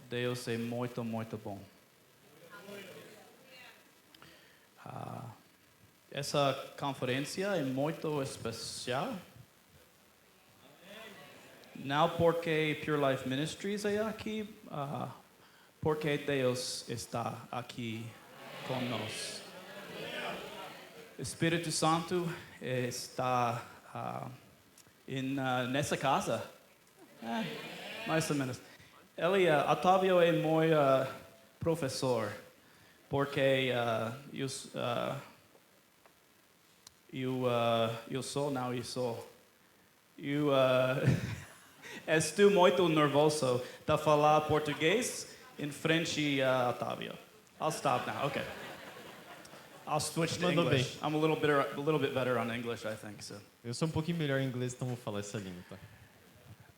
Deus é muito, muito bom. Essa conferência é muito especial. Não porque Pure Life Ministries é aqui, porque Deus está aqui conosco. Espírito Santo está nessa casa. Mais ou menos. Ele, Otávio é meu professor, porque eu estou muito nervoso de falar português em frente a Otávio. I'll stop now. Okay. I'll switch to English. I'm a little bit better on English, I think. So. Eu sou um pouquinho melhor em inglês, então vou falar essa língua, tá?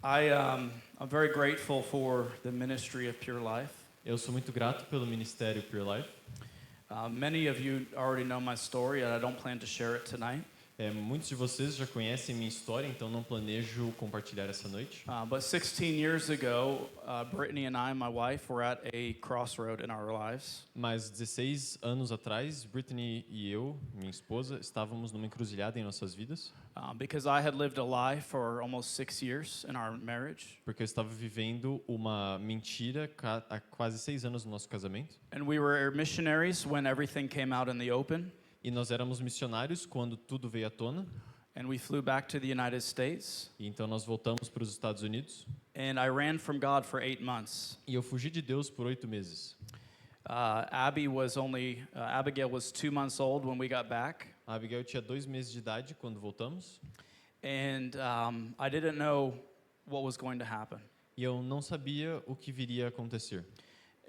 I'm very grateful for the ministry of Pure Life. Eu sou muito grato pelo ministério Pure Life. Many of you already know my story, and I don't plan to share it tonight. Muitos de vocês já conhecem minha história, então não planejo compartilhar essa noite. But 16 years ago, Brittany and I, my wife, were at a crossroad in our lives. Mas 16 anos atrás, Brittany e eu, minha esposa, estávamos numa encruzilhada em nossas vidas. Because I had lived a lie for almost 6 years in our marriage. Porque eu estava vivendo uma mentira há quase 6 anos no nosso casamento. And we were missionaries when everything came out in the open. E nós éramos missionários quando tudo veio à tona. And we flew back to the United States. E então nós voltamos para os Estados Unidos. And I ran from God for 8 months. E eu fugi de Deus por 8 meses. Abigail was 2 months old when we got back. A Abigail tinha 2 meses de idade quando voltamos. And I didn't know what was going to happen. E eu não sabia o que viria a acontecer.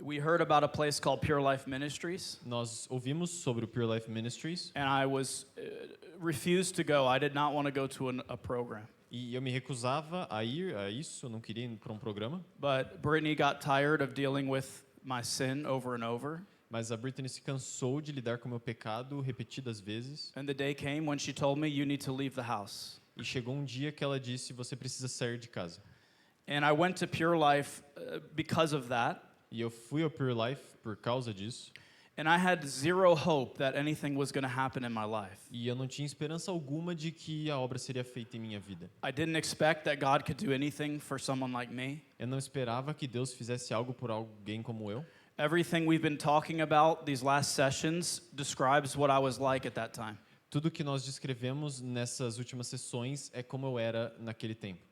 We heard about a place called Pure Life Ministries. Nós ouvimos sobre o Pure Life Ministries. And I was refused to go. I did not want to go to a program. E eu me recusava a ir a isso, eu não queria ir para um programa. But Brittany got tired of dealing with my sin over and over. Mas a Brittany se cansou de lidar com o meu pecado repetidas vezes. And the day came when she told me, you need to leave the house. E chegou um dia que ela disse, você precisa sair de casa. And I went to Pure Life because of that. E eu fui ao Pure Life por causa disso. And I had zero hope that anything was going to happen in my life. E eu não tinha esperança alguma de que a obra seria feita em minha vida. I didn't expect that God could do anything for someone like me. Eu não esperava que Deus fizesse algo por alguém como eu. Everything we've been talking about these last sessions describes what I was like at that time. Tudo que nós descrevemos nessas últimas sessões é como eu era naquele tempo.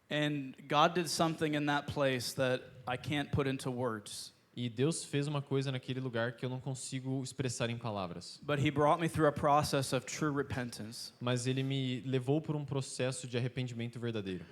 And God did something in that place that I can't put into words. E Deus fez uma coisa naquele lugar que eu não consigo expressar em palavras. But he brought me through a process of true repentance. Mas ele me levou por um processo de arrependimento verdadeiro.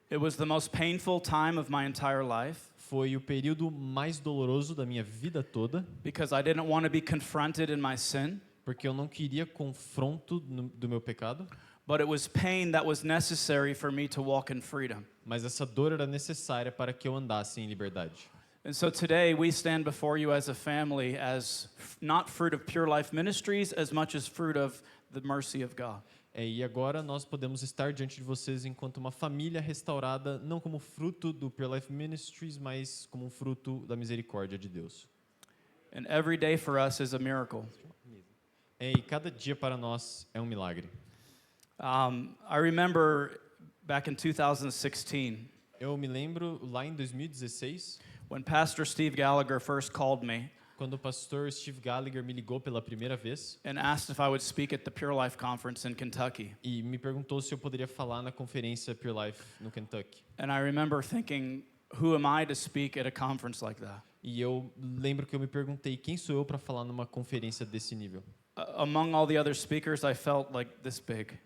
It was the most painful time of my entire life. Foi o período mais doloroso da minha vida toda. Because I didn't want to be confronted in my sin. Porque eu não queria confronto do meu pecado. But it was pain that was necessary for me to walk in freedom. Mas essa dor era necessária para que eu andasse em liberdade. And so today we stand before you as a family as not fruit of Pure Life Ministries as much as fruit of the mercy of God. E agora nós podemos estar diante de vocês enquanto uma família restaurada, não como fruto do Pure Life Ministries, mas como um fruto da misericórdia de Deus. And every day for us is a miracle. E cada dia para nós é um milagre. I remember back in 2016. Eu me lembro lá em 2016, when Pastor Steve Gallagher first called me. Quando o pastor Steve Gallagher me ligou pela primeira vez. And asked if I would speak at the Pure Life Conference in Kentucky. E me perguntou se eu poderia falar na conferência Pure Life no Kentucky. And I remember thinking, who am I to speak at a conference like that? E eu lembro que eu me perguntei, quem sou eu para falar numa conferência desse nível? Among all the other speakers, I felt like this big.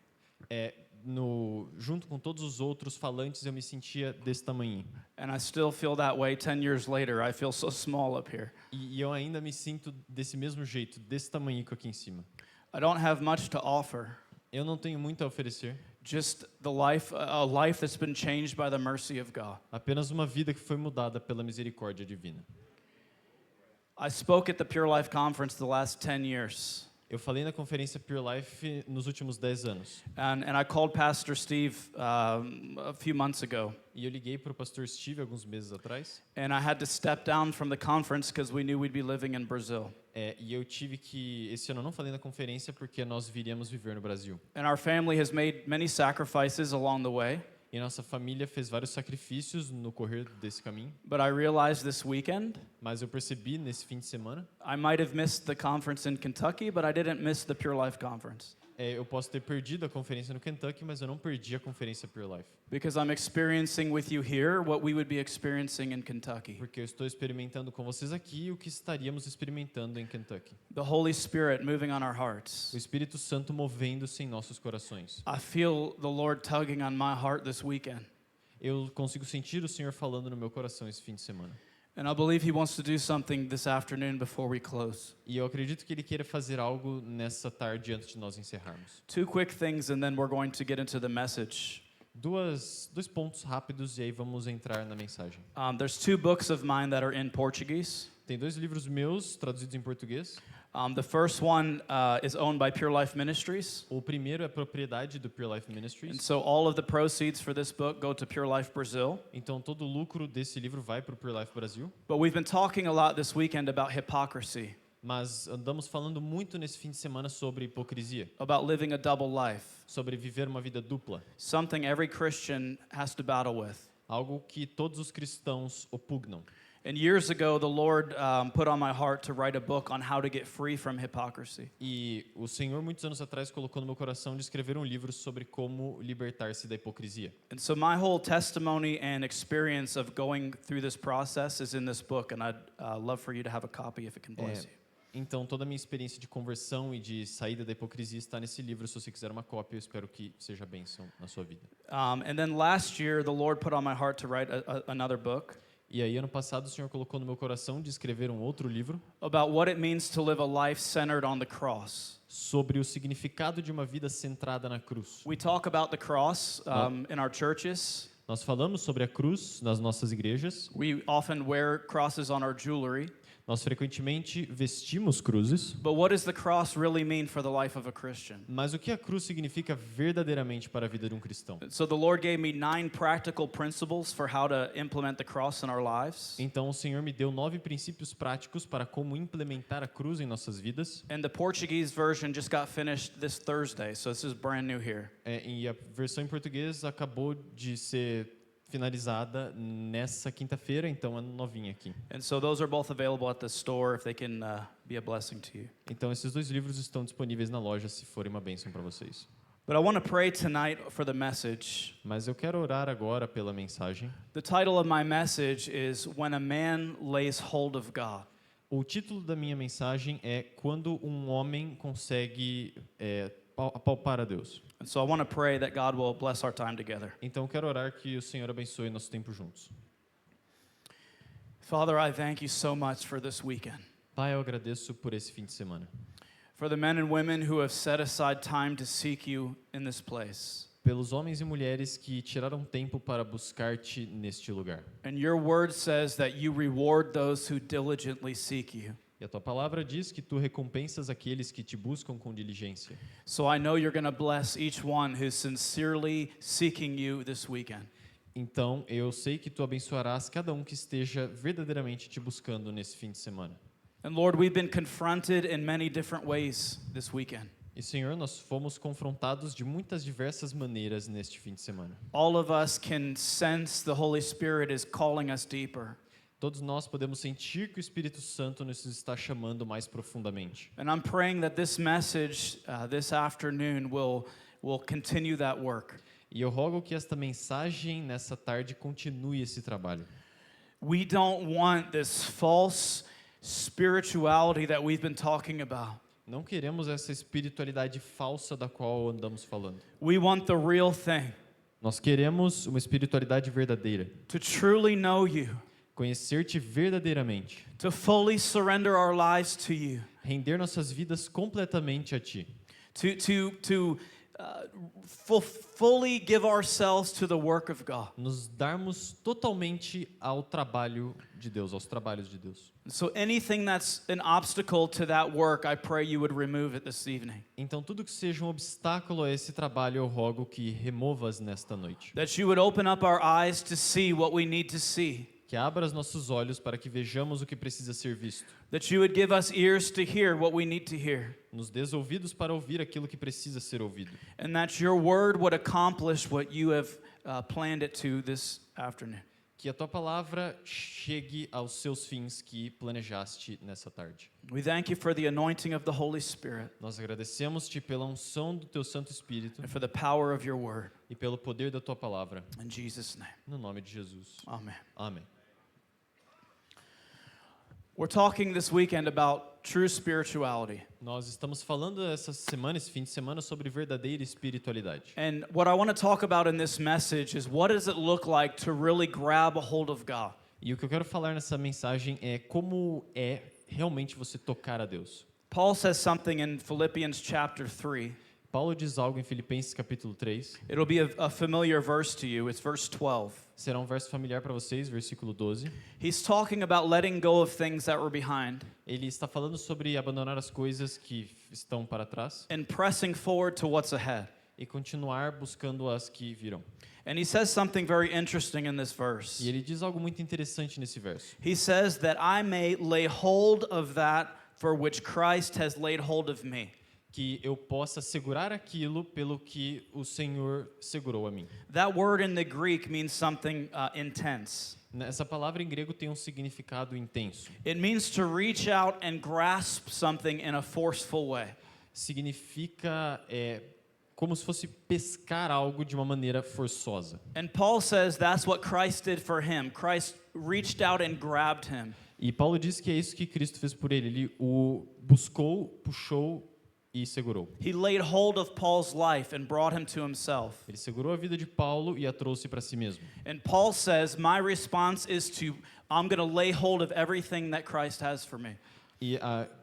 Junto com todos os outros falantes, eu me sentia desse tamanho. And I still feel that way 10 years later. I feel so small up here. E eu ainda me sinto desse mesmo jeito, desse tamanho aqui em cima. I don't have much to offer. Eu não tenho muito a oferecer. Just a life that's been changed by the mercy of God. Apenas uma vida que foi mudada pela misericórdia divina. I spoke at the Pure Life Conference the last 10 years. Eu falei na conferência Pure Life nos últimos 10 anos. And I called Pastor Steve a few months ago. E eu liguei para o pastor Steve alguns meses atrás. And I had to step down from the conference because we knew we'd be living in Brazil. E eu tive que... Esse ano eu não falei na conferência porque nós viríamos viver no Brasil. And our family has made many sacrifices along the way. E nossa família fez vários sacrifícios no correr desse caminho. But I realized this weekend, Mas eu percebi nesse fim de semana, I might have missed the conference in Kentucky, but I didn't miss the Pure Life conference. eu posso ter perdido a conferência no Kentucky, mas eu não perdi a conferência Pure Life. Because I'm experiencing with you here what we would be experiencing in Kentucky. Porque eu estou experimentando com vocês aqui o que estaríamos experimentando em Kentucky. The Holy Spirit moving on our O hearts. Espírito Santo movendo-se em nossos corações. I feel the Lord tugging on my heart this weekend. Eu consigo sentir o Senhor falando no meu coração esse fim de semana. And I believe He wants to do something this afternoon before we close. E eu acredito que Ele queira fazer algo nessa tarde antes de nós encerrarmos. Two quick things and then we're going to get into the message. Dois pontos rápidos e aí vamos entrar na mensagem. There's two books of mine that are in Portuguese. Tem 2 livros meus traduzidos em português. The first one is owned by Pure Life Ministries. O primeiro é propriedade do Pure Life And Ministries. so all of the proceeds for this book go to Pure Life Brazil. Então todo o lucro desse livro vai para o Pure Life Brasil. But we've been talking a lot this weekend about hypocrisy, Mas andamos falando muito nesse fim de semana sobre hipocrisia, about living a double life, sobre viver uma vida dupla, something every Christian has to battle with. algo que todos os cristãos opugnam. And years ago, the Lord put on my heart to write a book on how to get free from hypocrisy. E o Senhor, muitos anos atrás, colocou no meu coração de escrever um livro sobre como libertar-se da hipocrisia. And so my whole testimony and experience of going through this process is in this book, and I'd love for you to have a copy if it can bless you. Então, toda a minha experiência de conversão e de saída da hipocrisia está nesse livro. Se você quiser uma cópia, eu espero que seja bênção na sua vida. And then last year, the Lord put on my heart to write another book E aí, ano passado, o Senhor colocou no meu coração de escrever um outro livro about what it means to live a life centered on the cross. sobre o significado de uma vida centrada na cruz. We talk about the cross in our churches. Nós falamos sobre a cruz nas nossas igrejas. We often wear crosses on our jewelry. Nós frequentemente vestimos cruzes. But what does the cross really mean for the life of a Christian? Mas o que a cruz significa verdadeiramente para a vida de um cristão? So the Lord gave me 9 practical principles for how to implement the cross in our lives. Então o Senhor me deu 9 princípios práticos para como implementar a cruz em nossas vidas. And the Portuguese version just got finished this Thursday, so this is brand new here. E a versão em português acabou de ser finalizada nessa quinta-feira, então é novinha aqui. And so those are both available at the store if they can be a blessing to you. Então esses 2 livros estão disponíveis na loja se forem uma bênção para vocês. But I want to pray tonight for the message. Mas eu quero orar agora pela mensagem. The title of my message is When a Man Lays Hold of God. O título da minha mensagem é Quando um homem consegue apalpar a Deus. And so I want to pray that God will bless our time together. Então eu quero orar que o Senhor abençoe nosso tempo juntos. Father, I thank you so much for this weekend. Pai, eu agradeço por esse fim de semana. For the men and women who have set aside time to seek you in this place. Pelos homens e mulheres que tiraram tempo para buscar-te neste lugar. And your word says that you reward those who diligently seek you. E a tua palavra diz que tu recompensas aqueles que te buscam com diligência. So I know you're going to bless each one who's sincerely seeking you this weekend. Então, eu sei que tu abençoarás cada um que esteja verdadeiramente te buscando nesse fim de semana. And Lord, we've been confronted in many different ways this weekend. E Senhor, nós fomos confrontados de muitas diversas maneiras neste fim de semana. All of us can sense the Holy Spirit is calling us deeper. Todos nós podemos sentir que o Espírito Santo nos está chamando mais profundamente. And I'm praying that this message this afternoon will continue that work. E eu rogo que esta mensagem nessa tarde continue esse trabalho. We don't want this false spirituality that we've been talking about. Não queremos essa espiritualidade falsa da qual andamos falando. We want the real thing. Nós queremos uma espiritualidade verdadeira. To truly know you. Conhecer-te verdadeiramente. To fully surrender our lives to you. Render nossas vidas completamente a ti. To fully give ourselves to the work of God. Nos darmos totalmente ao trabalho de Deus, aos trabalhos de Deus. So anything that's an obstacle to that work, I pray you would remove it this evening. Então, tudo que seja um obstáculo a esse trabalho, eu rogo que removas nesta noite. That you would open up our eyes to see what we need to see. Que abra os nossos olhos para que vejamos o que precisa ser visto. That you would give us ears to hear what we need to hear. Nos dês ouvidos para ouvir aquilo que precisa ser ouvido. And that your word would accomplish what you have planned it to this afternoon. Que a tua palavra chegue aos seus fins que planejaste nessa tarde. We thank you for the anointing of the Holy Spirit Nós agradecemos-te pela unção do teu Santo Espírito and for the power of your word. e pelo poder da tua palavra. In Jesus' name, No nome de Jesus. amen. Amém. We're talking this weekend about true spirituality. Nós estamos falando essa semana, esse fim de semana, sobre verdadeira espiritualidade. And what I want to talk about in this message is what does it look like to really grab a hold of God? E o que eu quero falar nessa mensagem é como é realmente você tocar a Deus. Paul says something in Philippians chapter 3. Paulo diz algo em Filipenses capítulo 3. It'll be a familiar verse to you. It's verse 12. Será um verso familiar para vocês, versículo 12. He's talking about letting go of things that were behind Ele está falando sobre abandonar as coisas que estão para trás and pressing forward to what's ahead. e continuar buscando as que virão. And he says something very interesting in this E verse. ele diz algo muito interessante nesse verso. He says that I may lay hold of that for which Christ has laid hold of me. Que eu possa segurar aquilo pelo que o Senhor segurou a mim. That word in the Greek means something intense. Essa palavra em grego tem um significado intenso. It means to reach out and grasp something in a forceful way. Significa como se fosse pescar algo de uma maneira forçosa. And Paul says that's what Christ did for him. Christ reached out and grabbed him. E Paulo diz que é isso que Cristo fez por ele. Ele o buscou, puxou e segurou. He laid hold of Paul's life and brought him to himself. Ele segurou a vida de Paulo e a trouxe para si mesmo. And Paul says, my response is I'm going to lay hold of everything that Christ has for me. E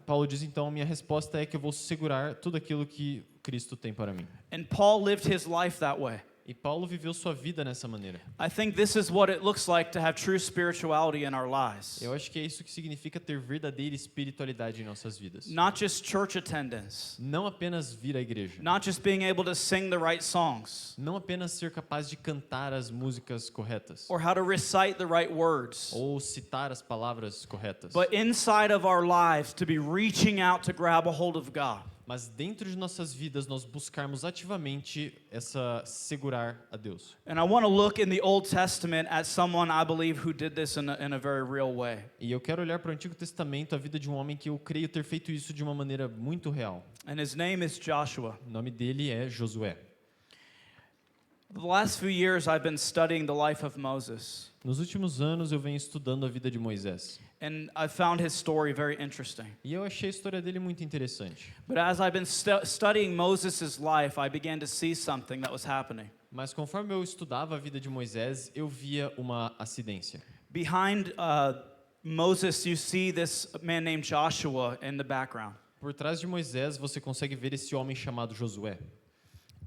Paulo diz então, minha resposta é que eu vou segurar tudo aquilo que Cristo tem para mim. And Paul lived his life that way. E Paulo viveu sua vida nessa maneira. I think this is what it looks like to have true spirituality in our lives. Eu acho que é isso que significa ter verdadeira espiritualidade em nossas vidas. Not just church attendance. Não apenas vir à igreja. Not just being able to sing the right songs. Não apenas ser capaz de cantar as músicas corretas. Or how to recite the right words. Ou citar as palavras corretas. But inside of our lives to be reaching out to grab a hold of God. Mas dentro de nossas vidas nós buscarmos ativamente essa segurar a Deus. And I want to look in the Old Testament at someone I believe who did this in a very real way. E eu quero olhar para o Antigo Testamento, a vida de um homem que eu creio ter feito isso de uma maneira muito real. And his name is Joshua. O nome dele é Josué. The last few years I've been studying the life of Moses. Nos últimos anos eu venho estudando a vida de Moisés. And I found his story very interesting. E eu achei a história dele muito interessante. But as I've been studying Moses' life, I began to see something that was happening. Mas conforme eu estudava a vida de Moisés, eu via uma acidência. Behind Moses, you see this man named Joshua in the background. Por trás de Moisés, você consegue ver esse homem chamado Josué.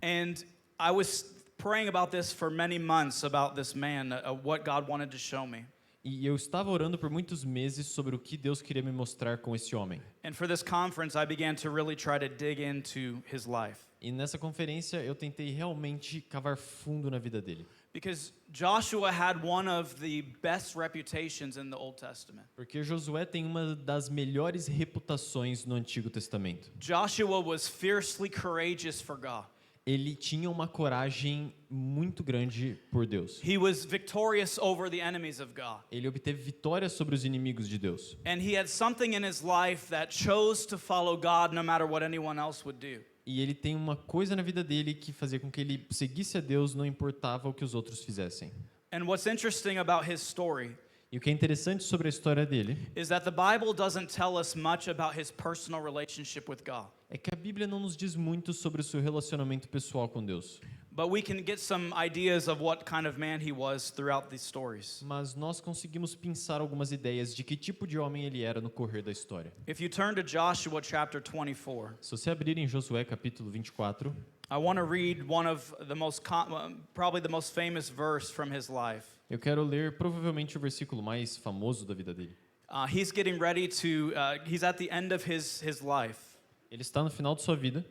And I was praying about this for many months, about this man, what God wanted to show me. E eu estava orando por muitos meses sobre o que Deus queria me mostrar com esse homem. And for this conference, I began to really try to dig into his life. E nessa conferência eu tentei realmente cavar fundo na vida dele. Because Joshua had one of the best reputations in the Old Testament. Porque Josué tem uma das melhores reputações no Antigo Testamento. Joshua was fiercely courageous for God. Ele tinha uma coragem muito grande por Deus. He was victorious over the enemies of God. Ele obteve vitória sobre os inimigos de Deus. And he had something in his life that chose to follow God no matter what anyone else would do. E ele tem uma coisa na vida dele que fazia com que ele seguisse a Deus, não importava o que os outros fizessem. And what's interesting about his story E o que é interessante sobre a história dele is that the Bible doesn't tell us much about his personal relationship with God. é que a Bíblia não nos diz muito sobre o seu relacionamento pessoal com Deus. But we can get some ideas of what kind of man he was throughout these stories. Mas nós conseguimos pensar algumas ideias de que tipo de homem ele era no correr da história. If you turn to Joshua chapter 24, Se você abrir em Josué capítulo 24, I want to read one of the probably the most famous verse from his life. eu quero ler provavelmente o versículo mais famoso da vida dele. He's getting ready to, he's at the end of his life. Ele está no final de sua vida.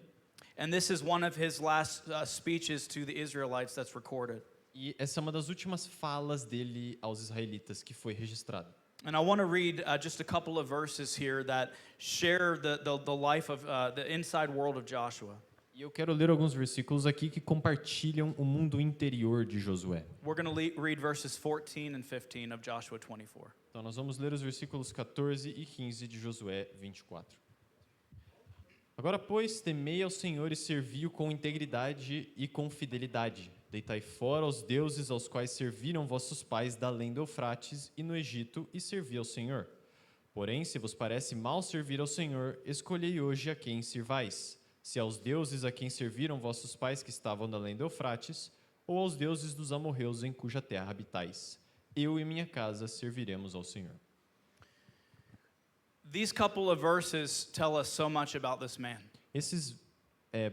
And this is one of his last speeches to the Israelites that's recorded. E essa é uma das últimas falas dele aos israelitas que foi registrada. And I want to read just a couple of verses here that share the life of the inside world of Joshua. E eu quero ler alguns versículos aqui que compartilham o mundo interior de Josué. We're going to read verses 14 and 15 of Joshua 24. Então nós vamos ler os versículos 14 e 15 de Josué 24. Agora, pois, temei ao Senhor e servi-o com integridade e com fidelidade. Deitai fora os deuses aos quais serviram vossos pais da além do Eufrates e no Egito, e servi ao Senhor. Porém, se vos parece mal servir ao Senhor, escolhei hoje a quem sirvais. Se aos deuses a quem serviram vossos pais que estavam da além do Eufrates, ou aos deuses dos amorreus em cuja terra habitais. Eu e minha casa serviremos ao Senhor. These couple of verses tell us so much about this man. Esses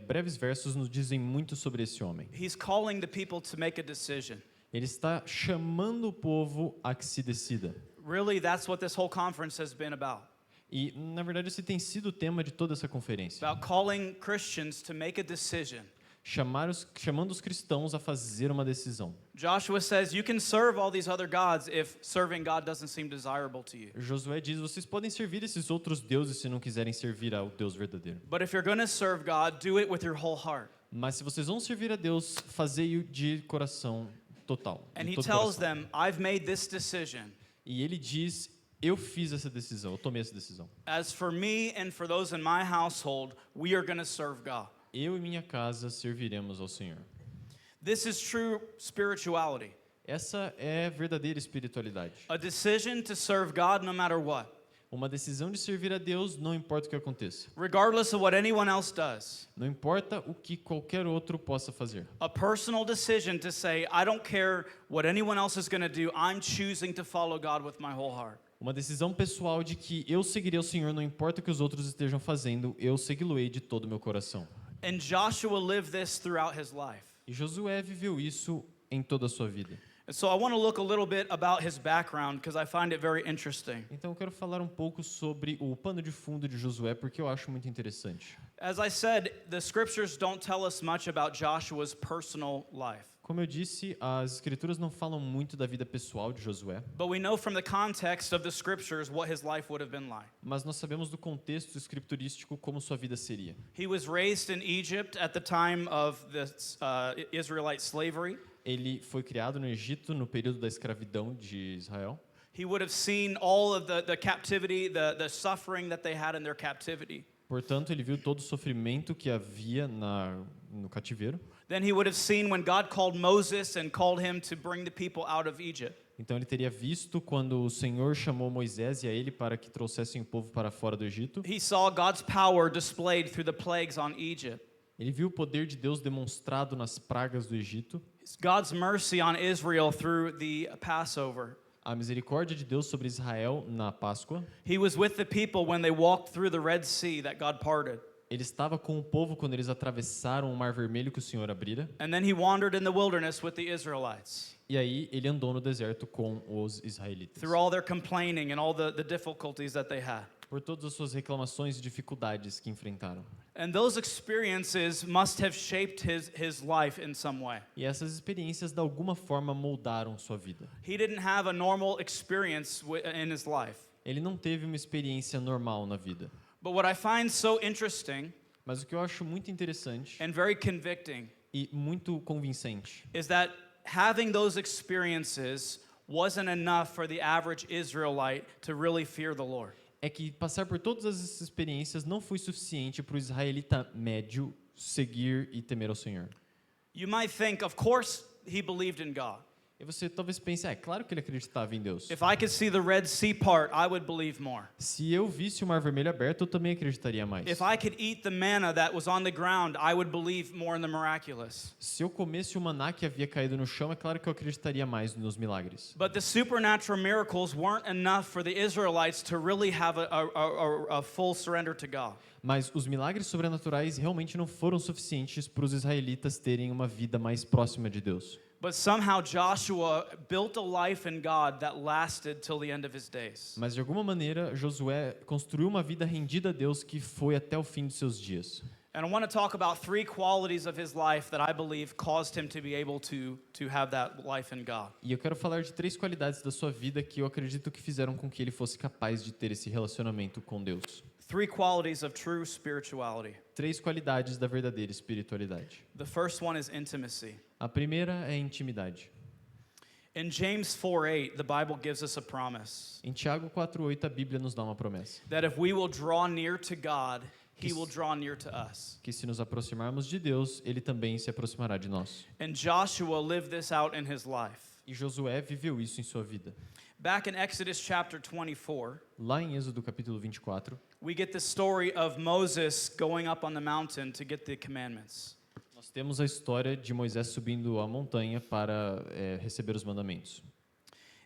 breves versos nos dizem muito sobre esse homem. He's calling the people to make a decision. Ele está chamando o povo a que se decida. Really, that's what this whole conference has been about. E, na verdade, esse tem sido o tema de toda essa conferência. About calling Christians to make a decision. Chamando os cristãos a fazer uma decisão. Joshua says you can serve all these other gods if serving God doesn't seem desirable to you. Josué diz, vocês podem servir esses outros deuses se não quiserem servir ao Deus verdadeiro. But if you're going to serve God, do it with your whole heart. Mas se vocês vão servir a Deus, fazei-o de coração total. And De he todo tells coração. them, I've made this decision. E ele diz, eu fiz essa decisão, eu tomei essa decisão. As for me and for those in my household, we are going to serve God. Eu e minha casa serviremos ao Senhor. This is true spirituality. Essa é verdadeira espiritualidade. A decision to serve God no matter what. Uma decisão de servir a Deus, não importa o que aconteça. Regardless of what anyone else does. Não importa o que qualquer outro possa fazer. A personal decision to say, I don't care what anyone else is going to do, I'm choosing to follow God with my whole heart. Uma decisão pessoal de que eu seguirei o Senhor, não importa o que os outros estejam fazendo, eu segui-lo-ei de todo o meu coração. And Joshua lived this throughout his life. E Josué viveu isso em toda a sua vida. And so I want to look a little bit about his background because I find it very interesting. Então eu quero falar um pouco sobre o pano de fundo de Josué, porque eu acho muito interessante. As I said, the scriptures don't tell us much about Joshua's personal life. Como eu disse, as escrituras não falam muito da vida pessoal de Josué, But we know from the context of the scriptures what his life would have been like. mas nós sabemos do contexto escriturístico como sua vida seria. He was raised in Egypt at the time of the Israelite slavery. Ele foi criado no Egito no período da escravidão de Israel. He would have seen all of the captivity, the suffering that they had in their captivity. Portanto, ele viu todo o sofrimento que havia no cativeiro. Then he would have seen when God called Moses and called him to bring the people out of Egypt. Então ele teria visto quando o Senhor chamou Moisés e a ele para que trouxessem o povo para fora do Egito. He saw God's power displayed through the plagues on Egypt. Ele viu o poder de Deus demonstrado nas pragas do Egito. God's mercy on Israel through the Passover. A misericórdia de Deus sobre Israel na Páscoa. He was with the people when they walked through the Red Sea that God parted. Ele estava com o povo quando eles atravessaram o Mar Vermelho que o Senhor abrira. And then he wandered in the wilderness with the Israelites. E aí ele andou no deserto com os israelitas. Through all their complaining and all the difficulties that they had. Por todas as suas reclamações e dificuldades que enfrentaram. And those experiences must have shaped his life in some way. E essas experiências de alguma forma moldaram sua vida. He didn't have a normal experience in his life. Ele não teve uma experiência normal na vida. But what I find so interesting Mas o que eu acho muito interessante and very convicting e muito convincente is that having those experiences wasn't enough for the average Israelite to really fear the Lord. é que passar por todas essas experiências não foi suficiente para o israelita médio seguir e temer ao Senhor. You might think, of course, he believed in God. E você talvez pense, claro que ele acreditava em Deus. If I could see the Red Sea part, I would believe more. Se eu visse o Mar Vermelho aberto, eu também acreditaria mais. If I could eat the manna that was on the ground, I would believe more in the miraculous. Se eu comesse o maná que havia caído no chão, é claro que eu acreditaria mais nos milagres. But the supernatural miracles weren't enough for the Israelites to really have a full surrender to God. Mas os milagres sobrenaturais realmente não foram suficientes para os israelitas terem uma vida mais próxima de Deus. But somehow Joshua built a life in God that lasted till the end of his days. Mas de alguma maneira, Josué construiu uma vida rendida a Deus que foi até o fim dos seus dias. And I want to talk about 3 qualities of his life that I believe caused him to be able to have that life in God. E eu quero falar de 3 qualidades da sua vida que eu acredito que fizeram com que ele fosse capaz de ter esse relacionamento com Deus. 3 qualities of true spirituality. 3 qualidades da verdadeira espiritualidade. The first one is intimacy. A primeira é intimidade. In James 4:8, the Bible gives us a promise Em Tiago 4:8 a Bíblia nos dá uma promessa, that if we will draw near to God, He will draw near to us. que se nos aproximarmos de Deus, ele também se aproximará de nós. And Joshua lived this out in his life. E Josué viveu isso em sua vida. Back in Exodus chapter 24, Lá em Êxodo capítulo 24, we get the story of Moses going up on the mountain to get the commandments. nós temos a história de Moisés subindo a montanha para receber os mandamentos.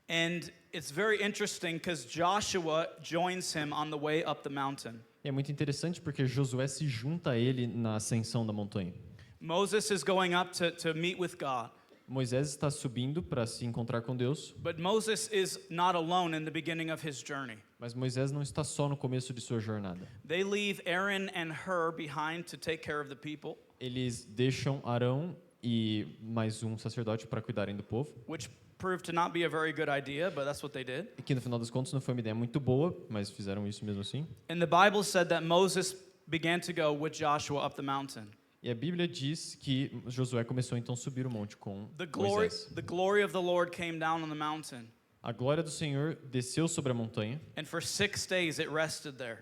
And it's very interesting because Joshua joins him on the way up the mountain. E é muito interessante porque Josué se junta a ele na ascensão da montanha. Moses is going up to meet with God. Moisés está subindo para se encontrar com Deus, But Moses is not alone in the beginning of his journey. mas Moisés não está só no começo de sua jornada. They leave Aaron and Hur behind to take care of the people, Eles deixam Arão e mais um sacerdote para cuidarem do povo, which proved to not be a very good idea, but that's what they did. e que no final das contas não foi uma ideia muito boa, mas fizeram isso mesmo assim. And the Bible said that Moses began to go with Joshua up the mountain. E a Bíblia diz que Josué começou então a subir o monte com Moisés. The glory of the Lord came down on the mountain, A glória do Senhor desceu sobre a montanha and for 6 days it rested there.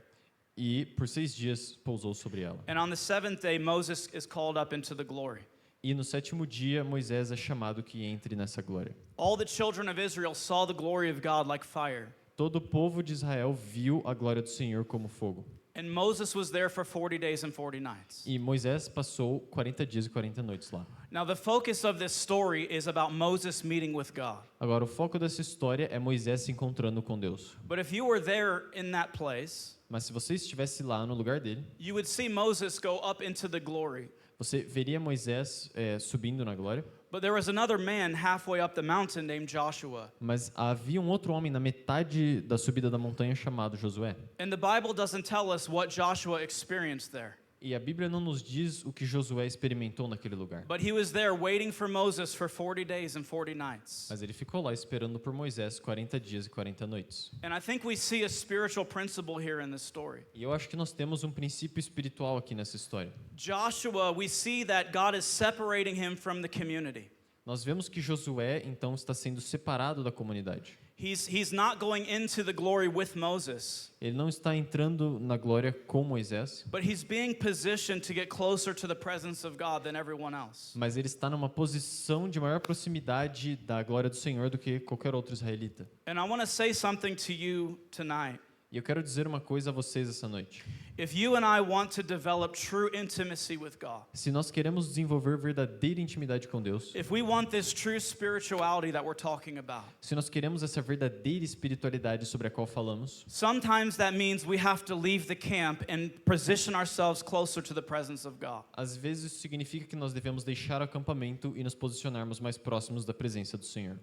e por 6 dias pousou sobre ela. And on the 7th day, Moses is called up into the glory. E no 7º dia, Moisés é chamado que entre nessa glória. All the children of Israel saw the glory of God like fire. Todo o povo de Israel viu a glória do Senhor como fogo. And Moses was there for 40 days and 40 nights. E Moisés passou 40 dias e 40 noites lá. Now, the focus of this story is about Moses meeting with God. Agora, o foco dessa história é Moisés se encontrando com Deus. But if you were there in that place, Mas se você estivesse lá no lugar dele, you would see Moses go up into the glory. você veria Moisés subindo na glória. But there was another man halfway up the mountain named Joshua. Mas havia um outro homem na metade da subida da montanha chamado Josué. And the Bible doesn't tell us what Joshua experienced there. E a Bíblia não nos diz o que Josué experimentou naquele lugar. But he was there waiting for Moses for 40 days and 40 nights. Mas ele ficou lá esperando por Moisés 40 dias e 40 noites. And I think we see a spiritual principle here in this story. E eu acho que nós temos um princípio espiritual aqui nessa história. Joshua, we see that God is separating him from the community. Nós vemos que Josué, então, está sendo separado da comunidade. He's not going into the glory with Moses, Ele não está entrando na glória com Moisés, but he's being positioned to get closer to the presence of God than everyone else. mas ele está numa posição de maior proximidade da glória do Senhor do que qualquer outro israelita. And I want to say something to you tonight. E eu quero dizer uma coisa a vocês essa noite. If you and I want to develop true intimacy with God, Se nós queremos desenvolver verdadeira intimidade com Deus, if we want this true spirituality that we're talking about, se nós queremos essa verdadeira espiritualidade sobre a qual falamos, sometimes that means we have to leave the camp and position ourselves closer to the presence of God. às vezes isso significa que nós devemos deixar o acampamento e nos posicionarmos mais próximos da presença do Senhor.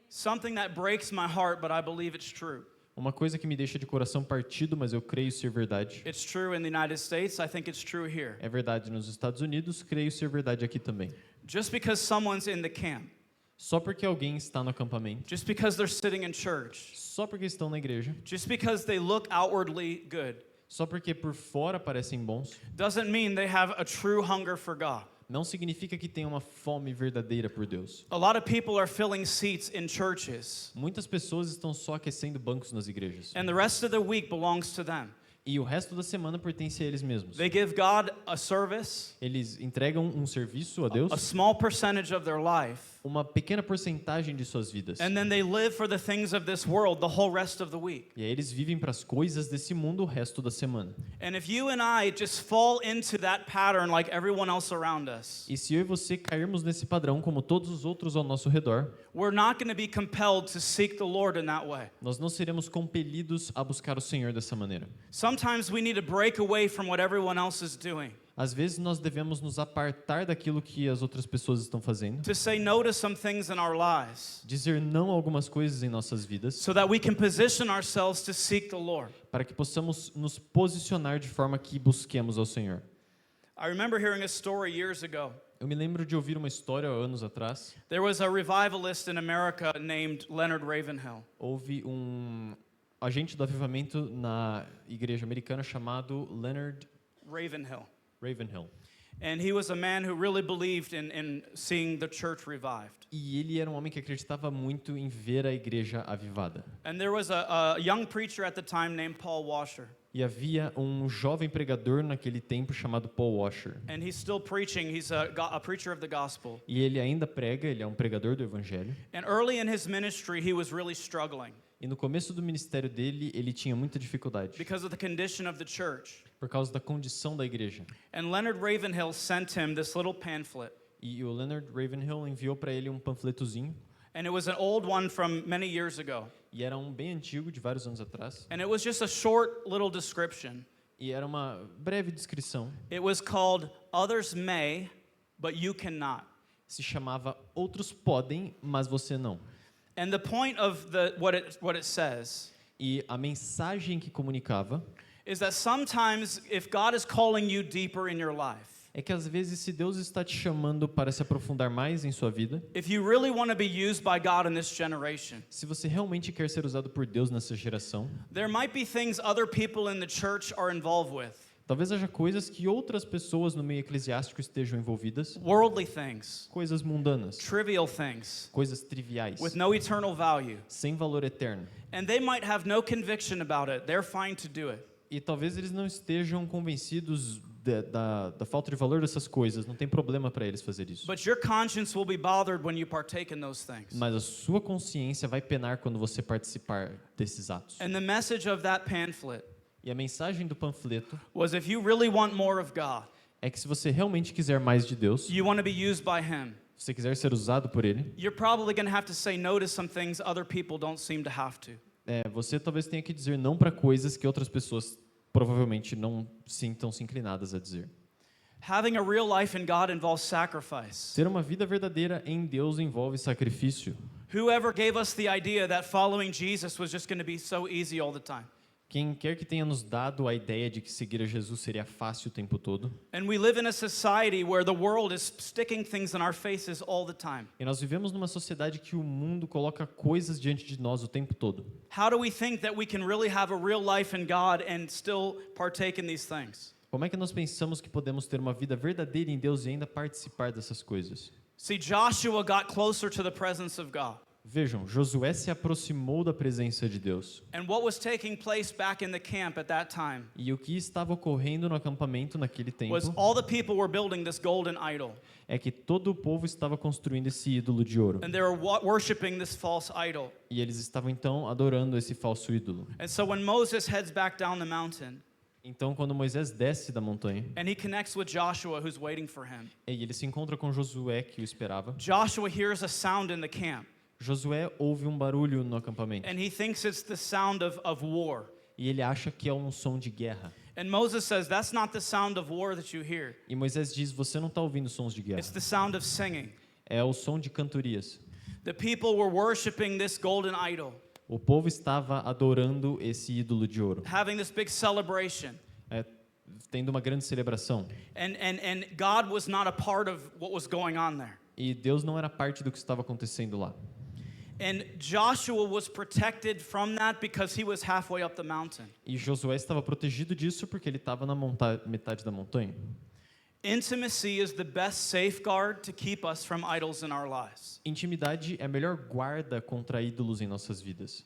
Something that breaks my heart, but I believe it's true. Uma coisa que me deixa de coração partido, mas eu creio ser verdade. It's true in the United States. I think it's true here. É verdade nos Estados Unidos, creio ser verdade aqui também. Just because someone's in the camp, Só porque alguém está no acampamento, just because they're sitting in church, só porque estão na igreja, just because they look outwardly good, só porque por fora parecem bons, doesn't mean they have a true hunger for God. não significa que tenham uma fome verdadeira por Deus. A lot of people are filling seats in churches, Muitas pessoas estão só aquecendo bancos nas igrejas. and the rest of the week belongs to them. E o resto da semana pertence a eles mesmos. They give God a service, Eles entregam um serviço a Deus, a small percentage of their life, uma pequena porcentagem de suas vidas. And then they live for the things of this world the whole rest of the week. E aí eles vivem para as coisas desse mundo o resto da semana. And if you and I just fall into that pattern like everyone else around us, E se eu e você cairmos nesse padrão como todos os outros ao nosso redor, we're not going to be compelled to seek the Lord in that way. nós não seremos compelidos a buscar o Senhor dessa maneira. Sometimes we need to break away from what everyone else is doing, Às vezes nós devemos nos apartar daquilo que as outras pessoas estão fazendo, to say no to some things in our lives, dizer não a algumas coisas em nossas vidas, so that we can position ourselves to seek the Lord. para que possamos nos posicionar de forma que busquemos ao Senhor. I remember hearing a story years ago. Eu me lembro de ouvir uma história há anos atrás. There was a revivalist in America named Leonard Ravenhill. Houve um agente do avivamento na igreja americana chamado Leonard Ravenhill. Ravenhill. And he was a man who really believed in seeing the church revived. E ele era um homem que acreditava muito em ver a igreja avivada. And there was a young preacher at the time named Paul Washer. E havia um jovem pregador naquele tempo chamado Paul Washer. And he's still preaching. He's a preacher of the gospel. E ele ainda prega, ele é um pregador do evangelho. And early in his ministry, he was really struggling E no começo do ministério dele, ele tinha muita dificuldade because of the condition of the church. por causa da condição da igreja. And Leonard Ravenhill sent him this little pamphlet. E o Leonard Ravenhill enviou para ele um panfletozinho. And it was an old one from many years ago. E era um bem antigo, de vários anos atrás. And it was just a short little description. E era uma breve descrição. It was called Others May, But You Cannot. Se chamava Outros Podem, mas Você Não. And the point of what it says E a mensagem que comunicava is that sometimes if God is calling you deeper in your life, é que às vezes se Deus está te chamando para se aprofundar mais em sua vida, if you really want to be used by God in this generation, se você realmente quer ser usado por Deus nessa geração, there might be things other people in the church are involved with. talvez haja coisas que outras pessoas no meio eclesiástico estejam envolvidas, Worldly things, coisas mundanas, trivial things, coisas triviais, with no eternal value. sem valor eterno. And they might have no conviction about it. They're fine to do it. E talvez eles não estejam convencidos da falta de valor dessas coisas, não tem problema para eles fazer isso. But your conscience will be bothered when you partake in those things. Mas a sua consciência vai penar quando você participar desses atos. And the message of that pamphlet E a mensagem do panfleto was if you really want more of God, é que se você realmente quiser mais de Deus, you want to be used by Him, se você quiser ser usado por Ele, you're probably going to have to say no to some things other people don't seem to have to. você talvez tenha que dizer não para coisas que outras pessoas provavelmente não sintam-se inclinadas a dizer. Having a real life in God involves sacrifice. Ter uma vida verdadeira em Deus envolve sacrifício. Whoever gave us the idea that following Jesus was just going to be so easy all the time? Quem quer que tenha nos dado a ideia de que seguir a Jesus seria fácil o tempo todo. And we live in a society where the world is sticking things in our faces all the time. E nós vivemos numa sociedade que o mundo coloca coisas diante de nós o tempo todo. How do we think that we can really have a real life in God and still partake in these things? Como é que nós pensamos que podemos ter uma vida verdadeira em Deus e ainda participar dessas coisas? See, Joshua got closer to the presence of God. Vejam, Josué se aproximou da presença de Deus. And what was taking place back in the camp at that time E o que estava ocorrendo no acampamento naquele tempo was all the people were building this golden idol. é que todo o povo estava construindo esse ídolo de ouro. And they were worshiping this false idol. E eles estavam então adorando esse falso ídolo. And so when Moses heads back down the mountain Então, quando Moisés desce da montanha, and he connects with Joshua who's waiting for him, e ele se encontra com Josué que o esperava, Joshua hears a sound in the camp Josué ouve um barulho no acampamento. and he thinks it's the sound of war. E ele acha que é um som de guerra. And Moses says, that's not the sound of war that you hear. E Moisés diz, você não está ouvindo sons de guerra. It's the sound of singing. É o som de cantorias. The people were worshiping this golden idol, O povo estava adorando esse ídolo de ouro. having this big celebration. Tendo uma grande celebração. And God was not a part of what was going on there. E Deus não era parte do que estava acontecendo lá. And Joshua was protected from that because he was halfway up the mountain. E Josué estava protegido disso porque ele estava na metade da montanha. Intimacy is the best safeguard to keep us from idols in our lives. Intimidade é a melhor guarda contra ídolos em nossas vidas.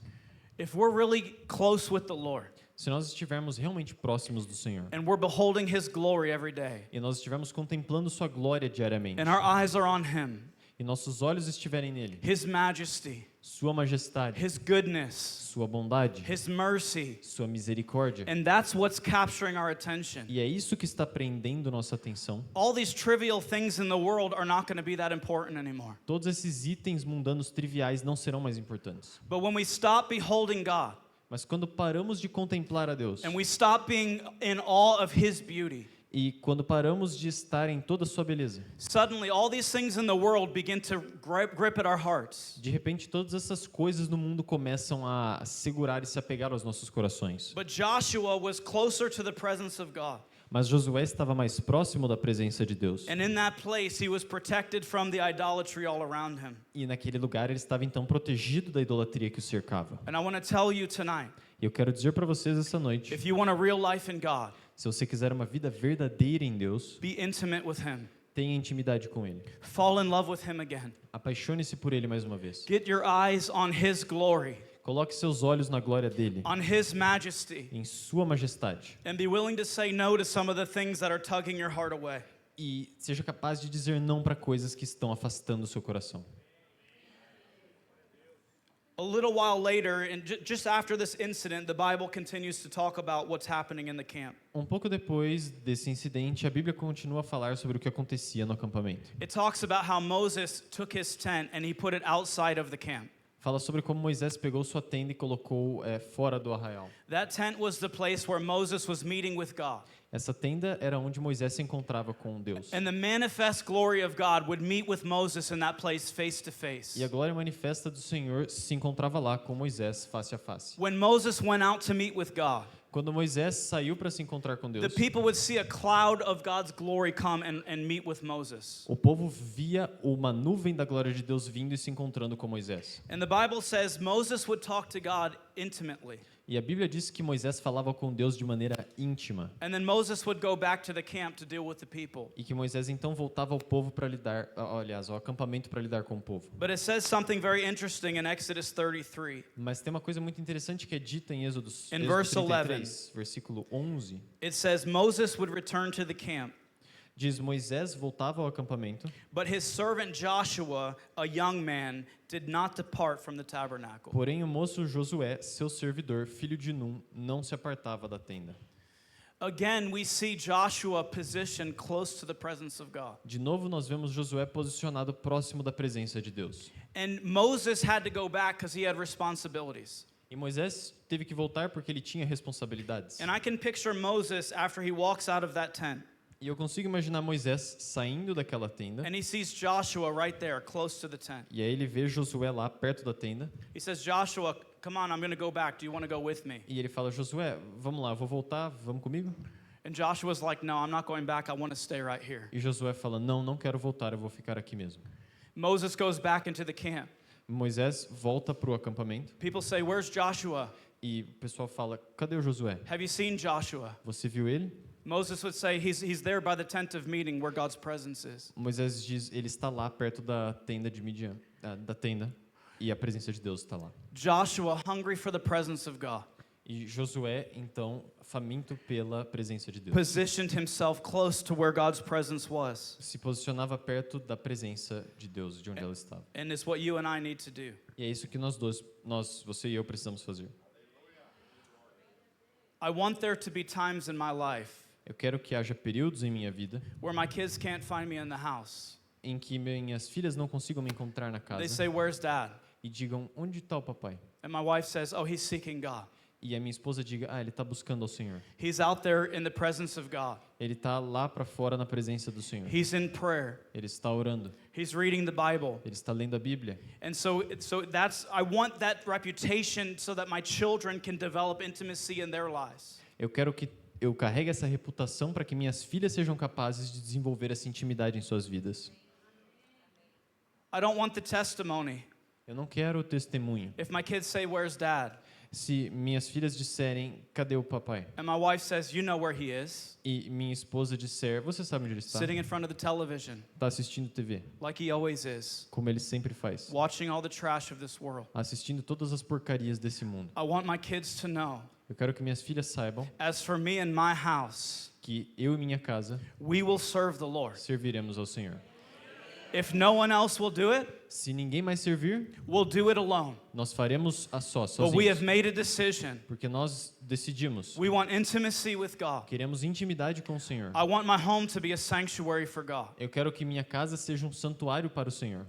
If we're really close with the Lord Se nós estivermos realmente próximos do Senhor and we're beholding His glory every day e nós estivermos contemplando sua glória diariamente and our eyes are on Him, e nossos olhos estiverem nele, His majesty, sua majestade, His goodness, sua bondade, His mercy, sua misericórdia. and that's what's capturing our attention. E é isso que está prendendo nossa atenção. All these trivial things in the world are not going to be that important anymore. Todos esses itens mundanos triviais não serão mais importantes. But when we stop beholding God, Mas quando paramos de contemplar a Deus, and we stop being in awe of His beauty, e quando paramos de estar em toda a sua beleza, suddenly all these things in the world begin to grip at our hearts. de repente todas essas coisas no mundo começam a segurar e se apegar aos nossos corações. But Joshua was closer to the presence of God. Mas Josué estava mais próximo da presença de Deus. And in that place, he was protected from the idolatry all around him. E naquele lugar ele estava então protegido da idolatria que o cercava. And I want to tell you tonight, E eu quero dizer para vocês essa noite, if you want a real life in God, se você quiser uma vida verdadeira em Deus, be intimate with Him. tenha intimidade com Ele. Fall in love with Him again. Apaixone-se por Ele mais uma vez. Get your eyes on His glory, Coloque seus olhos na glória dele, on His majesty, em sua majestade. and be willing to say no to some of the things that are tugging your heart away. E seja capaz de dizer não para coisas que estão afastando o seu coração. A little while later, and just after this incident, the Bible continues to talk about what's happening in the camp. Pouco depois desse incidente, a Bíblia continua a falar sobre o que acontecia no acampamento. It talks about how Moses took his tent and he put it outside of the camp. Fala sobre como Moisés pegou sua tenda e colocou fora do arraial. That tent was the place where Moses was meeting with God. Essa tenda era onde Moisés se encontrava com Deus. And the manifest glory of God would meet with Moses in that place face to face. E a glória manifesta do Senhor se encontrava lá com Moisés face a face. When Moses went out to meet with God, Quando Moisés saiu para se encontrar com the Deus, people would see a cloud of God's glory come and meet with Moses. o povo via uma nuvem da glória de Deus vindo e se encontrando com Moisés. And the Bible says Moses would talk to God intimately. E a Bíblia diz que Moisés falava com Deus de maneira íntima. And then Moses would go back to the camp to deal with the people. E que Moisés então voltava ao povo para lidar, aliás, ao acampamento para lidar com o povo. But it says something very interesting in Exodus 33. Mas tem uma coisa muito interessante que é dita em Êxodo In verse 33, versículo 11. It says Moses would return to the camp, Diz, Moisés voltava ao acampamento, but his servant Joshua, a young man, did not depart from the tabernacle. porém o moço Josué, seu servidor, filho de Num, não se apartava da tenda. Again, we see Joshua positioned close to the presence of God. De novo, nós vemos Josué posicionado próximo da presença de Deus. And Moses had to go back because he had responsibilities. E Moisés teve que voltar porque ele tinha responsabilidades. And I can picture Moses after he walks out of that tent E eu consigo imaginar Moisés saindo daquela tenda, and he sees Joshua right there close to the tent. e aí ele vê Josué lá perto da tenda, He says, Joshua, come on, I'm going to go back. Do you want to go with me? e ele fala, Josué, vamos lá, eu vou voltar, vamos comigo? And Joshua's like, no, I'm not going back. I want to stay right here. E Josué fala, não, não quero voltar, eu vou ficar aqui mesmo. Moses goes back into the camp. Moisés volta para o acampamento, People say, where's Joshua? e o pessoal fala, cadê o Josué? Have you seen Joshua? Você viu ele? Moses would say, he's there by the tent of meeting where God's presence is. Moisés diz, ele está lá perto da tenda de Midian, da tenda, e a presença de Deus está lá. Joshua, hungry for the presence of God, E Josué, então, faminto pela presença de Deus, positioned himself close to where God's presence was. se posicionava perto da presença de Deus, de onde ela estava. And it's what you and I need to do. E é isso que nós dois, você e eu, precisamos fazer. I want there to be times in my life Eu quero que haja períodos em minha vida where my kids can't find me in the house. em que minhas filhas não consigam me encontrar na They casa say, where's dad? e digam, onde está o papai? And my wife says, oh, he's seeking God. E a minha esposa diga, ele está buscando ao Senhor. He's out there in the presence of God. Ele está lá para fora na presença do Senhor. He's in prayer. Ele está orando. He's reading the Bible. Ele está lendo a Bíblia. And so I want that reputation so that my children can develop intimacy in their lives. Eu quero que eu carregue essa reputação para que minhas filhas sejam capazes de desenvolver essa intimidade em suas vidas. I don't want the testimony. Eu não quero o testemunho. If my kids say, where's dad? Se minhas filhas disserem, cadê o papai? And my wife says, you know where he is. E minha esposa disser, você sabe onde ele está? Sitting in front of the television, Está assistindo TV, like he always is. como ele sempre faz. Watching all the trash of this world. Assistindo todas as porcarias desse mundo. I want my kids to know, Eu quero que minhas filhas saibam as for me and my house, que eu e minha casa we will serve the Lord. serviremos ao Senhor. If no one else will do it, Se ninguém mais servir, we'll do it alone. nós faremos a só, But we have sozinhos. made a decision. Porque nós decidimos. We want intimacy with God. Queremos intimidade com o Senhor. I want my home to be a sanctuary for God. Eu quero que minha casa seja um santuário para o Senhor.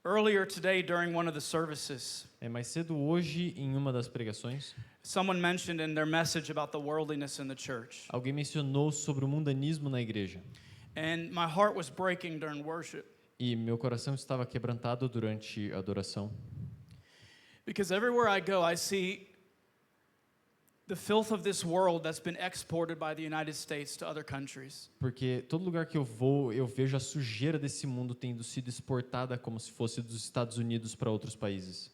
Earlier today, during one of the services, Mais cedo hoje, em uma das pregações, someone mentioned in their message about the worldliness in the church. alguém mencionou sobre o mundanismo na igreja. And my heart was breaking during worship. E meu coração estava quebrantado durante a adoração. Because everywhere I go, I see the filth of this world that's been exported by the United States to other countries. Porque todo lugar que eu vou, eu vejo a sujeira desse mundo tendo sido exportada como se fosse dos Estados Unidos para outros países.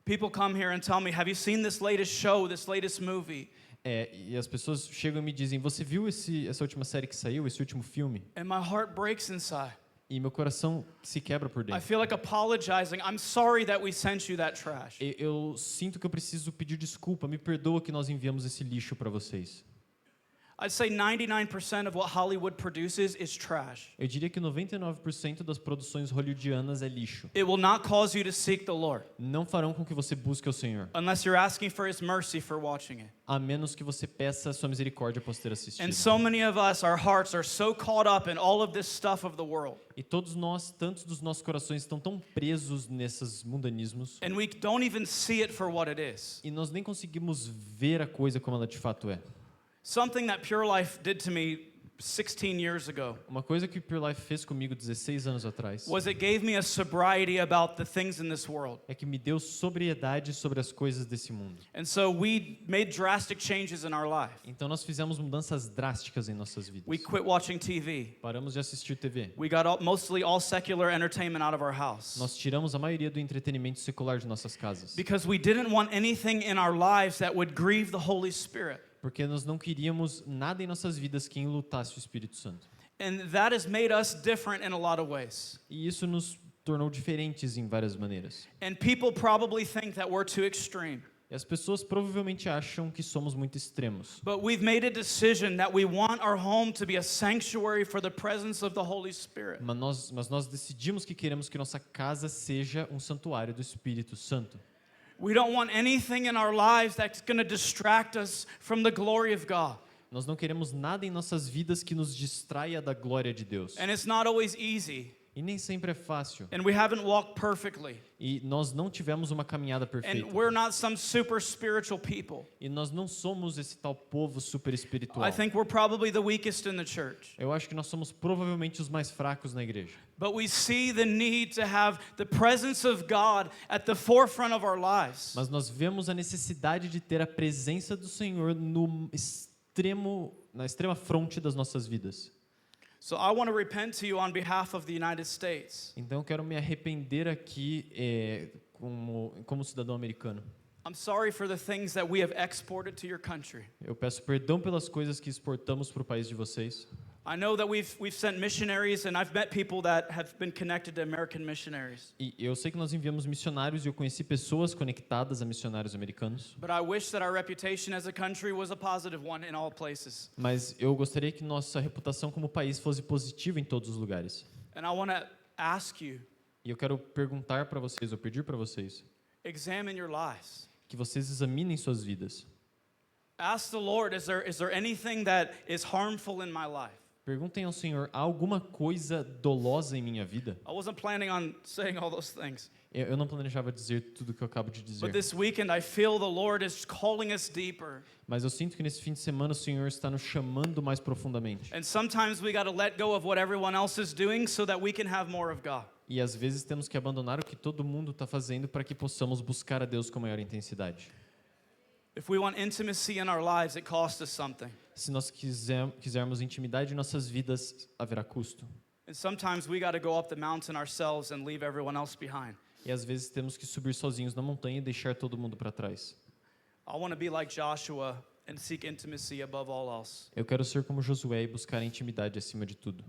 People come here and tell me, have you seen this latest show, this latest movie? E as pessoas chegam e me dizem, você viu essa última série que saiu, esse último filme? And my heart breaks inside. E meu coração se quebra por I dentro. feel like apologizing. I'm sorry that we sent you that trash. Eu sinto que eu preciso pedir desculpa, me perdoa que nós enviamos esse lixo para vocês. I'd say 99% of what Hollywood produces is trash. Eu diria que 99% das produções hollywoodianas é lixo. It will not cause you to seek the Lord Não farão com que você busque o Senhor, unless you're asking for His mercy for watching it. a menos que você peça a sua misericórdia após ter And assistido. so many of us, our hearts are so caught up in all of this stuff of the world. E todos nós, tantos dos nossos corações estão tão presos nesses mundanismos, And we don't even see it for what it is. e nós nem conseguimos ver a coisa como ela de fato é. Something that Pure Life did to me 16 years ago Uma coisa que o Pure Life fez comigo 16 anos atrás was it gave me a sobriety about the things in this world. é que me deu sobriedade sobre as coisas desse mundo. And so we made drastic changes in our life. Então nós fizemos mudanças drásticas em nossas vidas. We quit watching TV. Paramos de assistir TV. We got mostly all secular entertainment out of our house. Nós tiramos a maioria do entretenimento secular de nossas casas. Because we didn't want anything in our lives that would grieve the Holy Spirit. Porque nós não queríamos nada em nossas vidas que enlutasse o Espírito Santo. And that has made us different in a lot of ways. E isso nos tornou diferentes em várias maneiras. And people probably think that we're too extreme. E as pessoas provavelmente acham que somos muito extremos. But we've made a decision that we want our home to be a sanctuary for the presence of the Holy Spirit. Mas nós decidimos que queremos que nossa casa seja um santuário do Espírito Santo. We don't want anything in our lives that's going to distract us from the glory of God. Nós não queremos nada em nossas vidas que nos distraia da glória de Deus. And it's not always easy. E nem sempre é fácil. And we haven't walked perfectly. E nós não tivemos uma caminhada And perfeita. we're not some super spiritual people. E nós não somos esse tal povo super espiritual. I think we're probably the weakest in the church. Eu acho que nós somos provavelmente os mais fracos na igreja. But we see the need to have the presence of God at the forefront of our lives. Mas nós vemos a necessidade de ter a presença do Senhor na extrema fronte das nossas vidas. So I want to repent to you on behalf of the United States. Então eu quero me arrepender aqui como cidadão americano. I'm sorry for the things that we have exported to your country. Eu peço perdão pelas coisas que exportamos para o país de vocês. I know that we've sent missionaries, and I've met people that have been connected to American missionaries. E eu sei que nós enviamos missionários e eu conheci pessoas conectadas a missionários americanos. But I wish that our reputation as a country was a positive one in all places. Mas eu gostaria que nossa reputação como país fosse positiva em todos os lugares. And I want to ask you, E eu quero perguntar para vocês, ou pedir para vocês, examine your lives. que vocês examinem suas vidas. Ask the Lord, is there anything that is harmful in my life? Perguntem ao Senhor, há alguma coisa dolosa em minha vida? I wasn't planning on saying all those things. Eu não planejava dizer tudo o que eu acabo de dizer. But this weekend I feel the Lord is calling us deeper. Mas eu sinto que nesse fim de semana o Senhor está nos chamando mais profundamente. And sometimes we got to let go of what everyone else is doing so that we can have more of God. E às vezes temos que abandonar o que todo mundo está fazendo para que possamos buscar a Deus com maior intensidade. If we want intimacy in our lives, it costs us something. Se nós quisermos intimidade em nossas vidas, haverá custo. And sometimes we got to go up the mountain ourselves and leave everyone else behind. E às vezes temos que subir sozinhos na montanha e deixar todo mundo para trás. I want to be like Joshua and seek intimacy above all else. Eu quero ser como Josué e buscar a intimidade acima de tudo.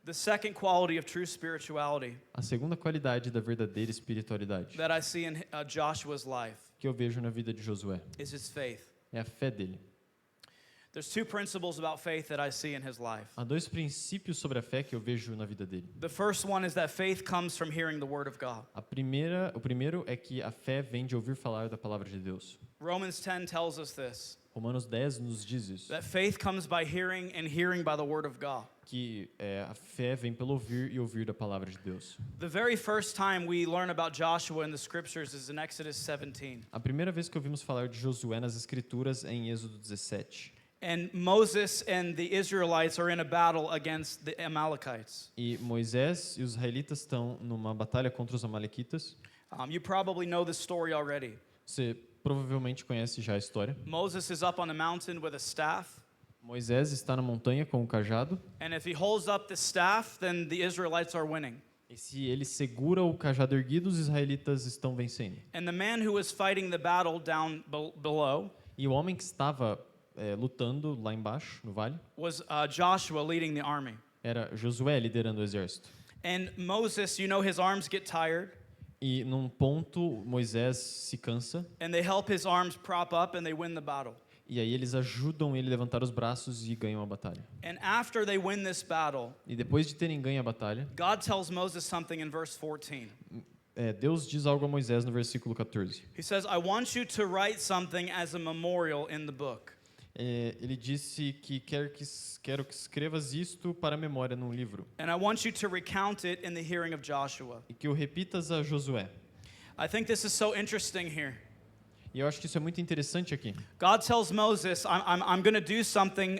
The second quality of true spirituality A segunda qualidade da verdadeira espiritualidade that I see in Joshua's life que eu vejo na vida de Josué is his faith. é a fé dele. There's two principles about faith that I see in his life. Há dois princípios sobre a fé que eu vejo na vida dele. The first one is that faith comes from hearing the word of God. O primeiro é que a fé vem de ouvir falar da palavra de Deus. Romans 10 tells us this. Romanos 10 nos diz isso. That faith comes by hearing and hearing by the word of God. Que a fé vem pelo ouvir e ouvir da palavra de Deus. The very first time we learn about Joshua in the scriptures is in Exodus 17. A primeira vez que ouvimos falar de Josué nas escrituras é em Êxodo 17. And Moses and the Israelites are in a battle against the Amalekites. E Moisés e os israelitas estão numa batalha contra os amalequitas. You probably know this story already. Você provavelmente conhece já a história. Moses is up on a mountain with a staff. Moisés está na montanha com o cajado. And if he holds up the staff, then the Israelites are winning. E se ele segura o cajado erguido, os israelitas estão vencendo. And the man who was fighting the battle down below E o homem que estava lutando lá embaixo, no vale, was Joshua leading the army. era Josué liderando o exército. And Moses, you know, his arms get tired. E num ponto, Moisés se cansa. And they help his arms prop up and they win the battle. E aí eles ajudam ele a levantar os braços e ganham a batalha. And after they win this battle, E depois de terem ganho a batalha, God tells Moses something in verse 14. Deus diz algo a Moisés no versículo 14. He says, I want you to write something as a memorial in the book. Ele disse que quero que escrevas isto para a memória num livro. And I want you to recount it in the hearing of Joshua. E que o repitas a Josué. I think this is so interesting here. E eu acho que isso é muito interessante aqui. God tells Moses, I'm going to do something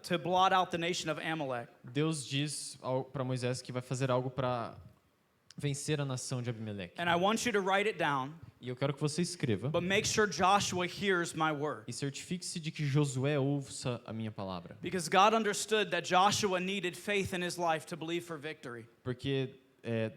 to blot out the nation of Amalek. Deus diz para Moisés que vai fazer algo para vencer a nação de Abimeleque. And I want you to write it down, E eu quero que você escreva but make sure Joshua hears my word. e certifique-se de que Josué ouça a minha palavra. Because God understood that Joshua needed faith in his life to believe for victory. Porque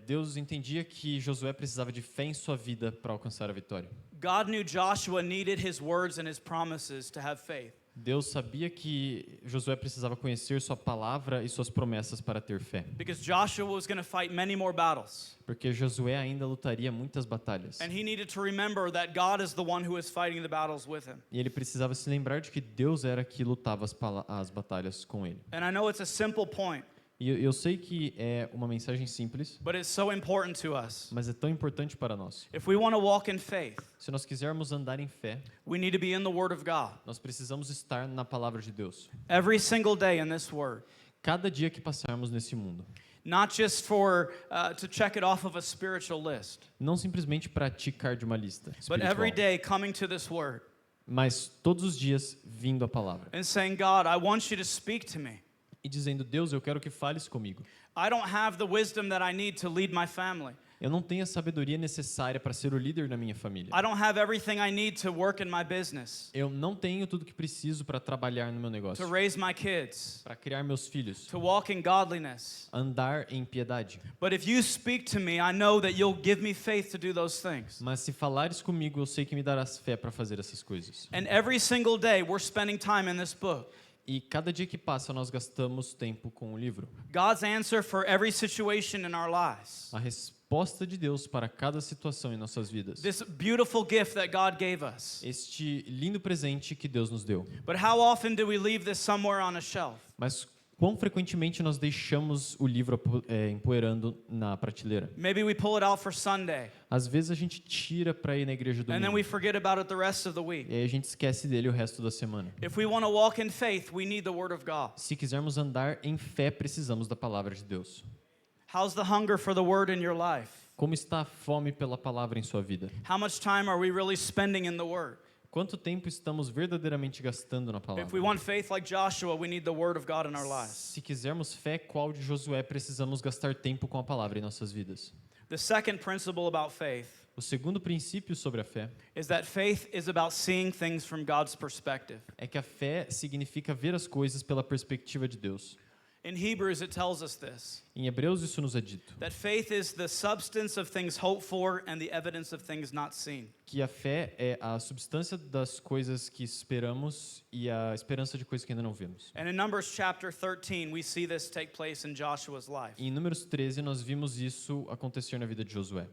Deus entendia que Josué precisava de fé em sua vida para alcançar a vitória. God knew Joshua needed his words and his promises to have faith. Deus sabia que Josué precisava conhecer sua palavra e suas promessas para ter fé. Because Joshua was going to fight many more battles. Porque Josué ainda lutaria muitas batalhas. And he needed to remember that God is the one who is fighting the battles with him. E ele precisava se lembrar de que Deus era que lutava as batalhas com ele. And I know it's a simple point, E eu sei que é uma mensagem simples, but it's so important to us. mas é tão importante para nós. If we want to walk in faith, Se nós quisermos andar em fé, we need to be in the Word of God. nós precisamos estar na palavra de Deus. Every single day in this Word. Cada dia que passarmos nesse mundo. Not just for to check it off of a spiritual list, Não simplesmente praticar de uma lista but every espiritual, day coming to this Word mas todos os dias vindo a palavra. and saying, God, I want you to speak to me. E dizendo, Deus, eu quero que fales comigo. I don't have the wisdom that I need to lead my family. Eu não tenho a sabedoria necessária para ser o líder da minha família. I don't have everything I need to work in my business, Eu não tenho tudo que preciso para trabalhar no meu negócio, to raise my kids, para criar meus filhos, to walk in godliness. andar em piedade. But if you speak to me, I know that you'll give me faith to do those things. Mas se falares comigo, eu sei que me darás fé para fazer essas coisas. And every single day, we're spending time in this book. E cada dia que passa, nós gastamos tempo com o livro. God's answer for every situation in our lives. A resposta de Deus para cada situação em nossas vidas. This beautiful gift that God gave us. Este lindo presente que Deus nos deu. But how often do we leave this somewhere on a shelf? Mas quão frequentemente nós deixamos o livro empoeirando na prateleira? Maybe we pull it out for Sunday, Às vezes a gente tira para ir na igreja and then domingo. we forget about it the rest of the week. E aí a gente esquece dele o resto da semana. If we want to walk in faith, we need the Word of God. Se quisermos andar em fé, precisamos da palavra de Deus. How's the hunger for the Word in your life? Como está a fome pela palavra em sua vida? How much time are we really spending in the Word? Quanto tempo estamos verdadeiramente gastando na If we palavra? want faith like Joshua, we need the Word of God in our lives. Se quisermos fé qual de Josué, precisamos gastar tempo com a palavra em nossas vidas. The second principle about faith O segundo princípio sobre a fé is that faith is about seeing things from God's perspective. é que a fé significa ver as coisas pela perspectiva de Deus. In Hebrews, it tells us this, Em Hebreus isso nos é dito, that faith is the substance of things hoped for and the evidence of things not seen. que a fé é a substância das coisas que esperamos e a esperança de coisas que ainda não vemos. And in Numbers chapter 13, we see this take place in Joshua's life. Em Números 13 nós vimos isso acontecer na vida de Josué.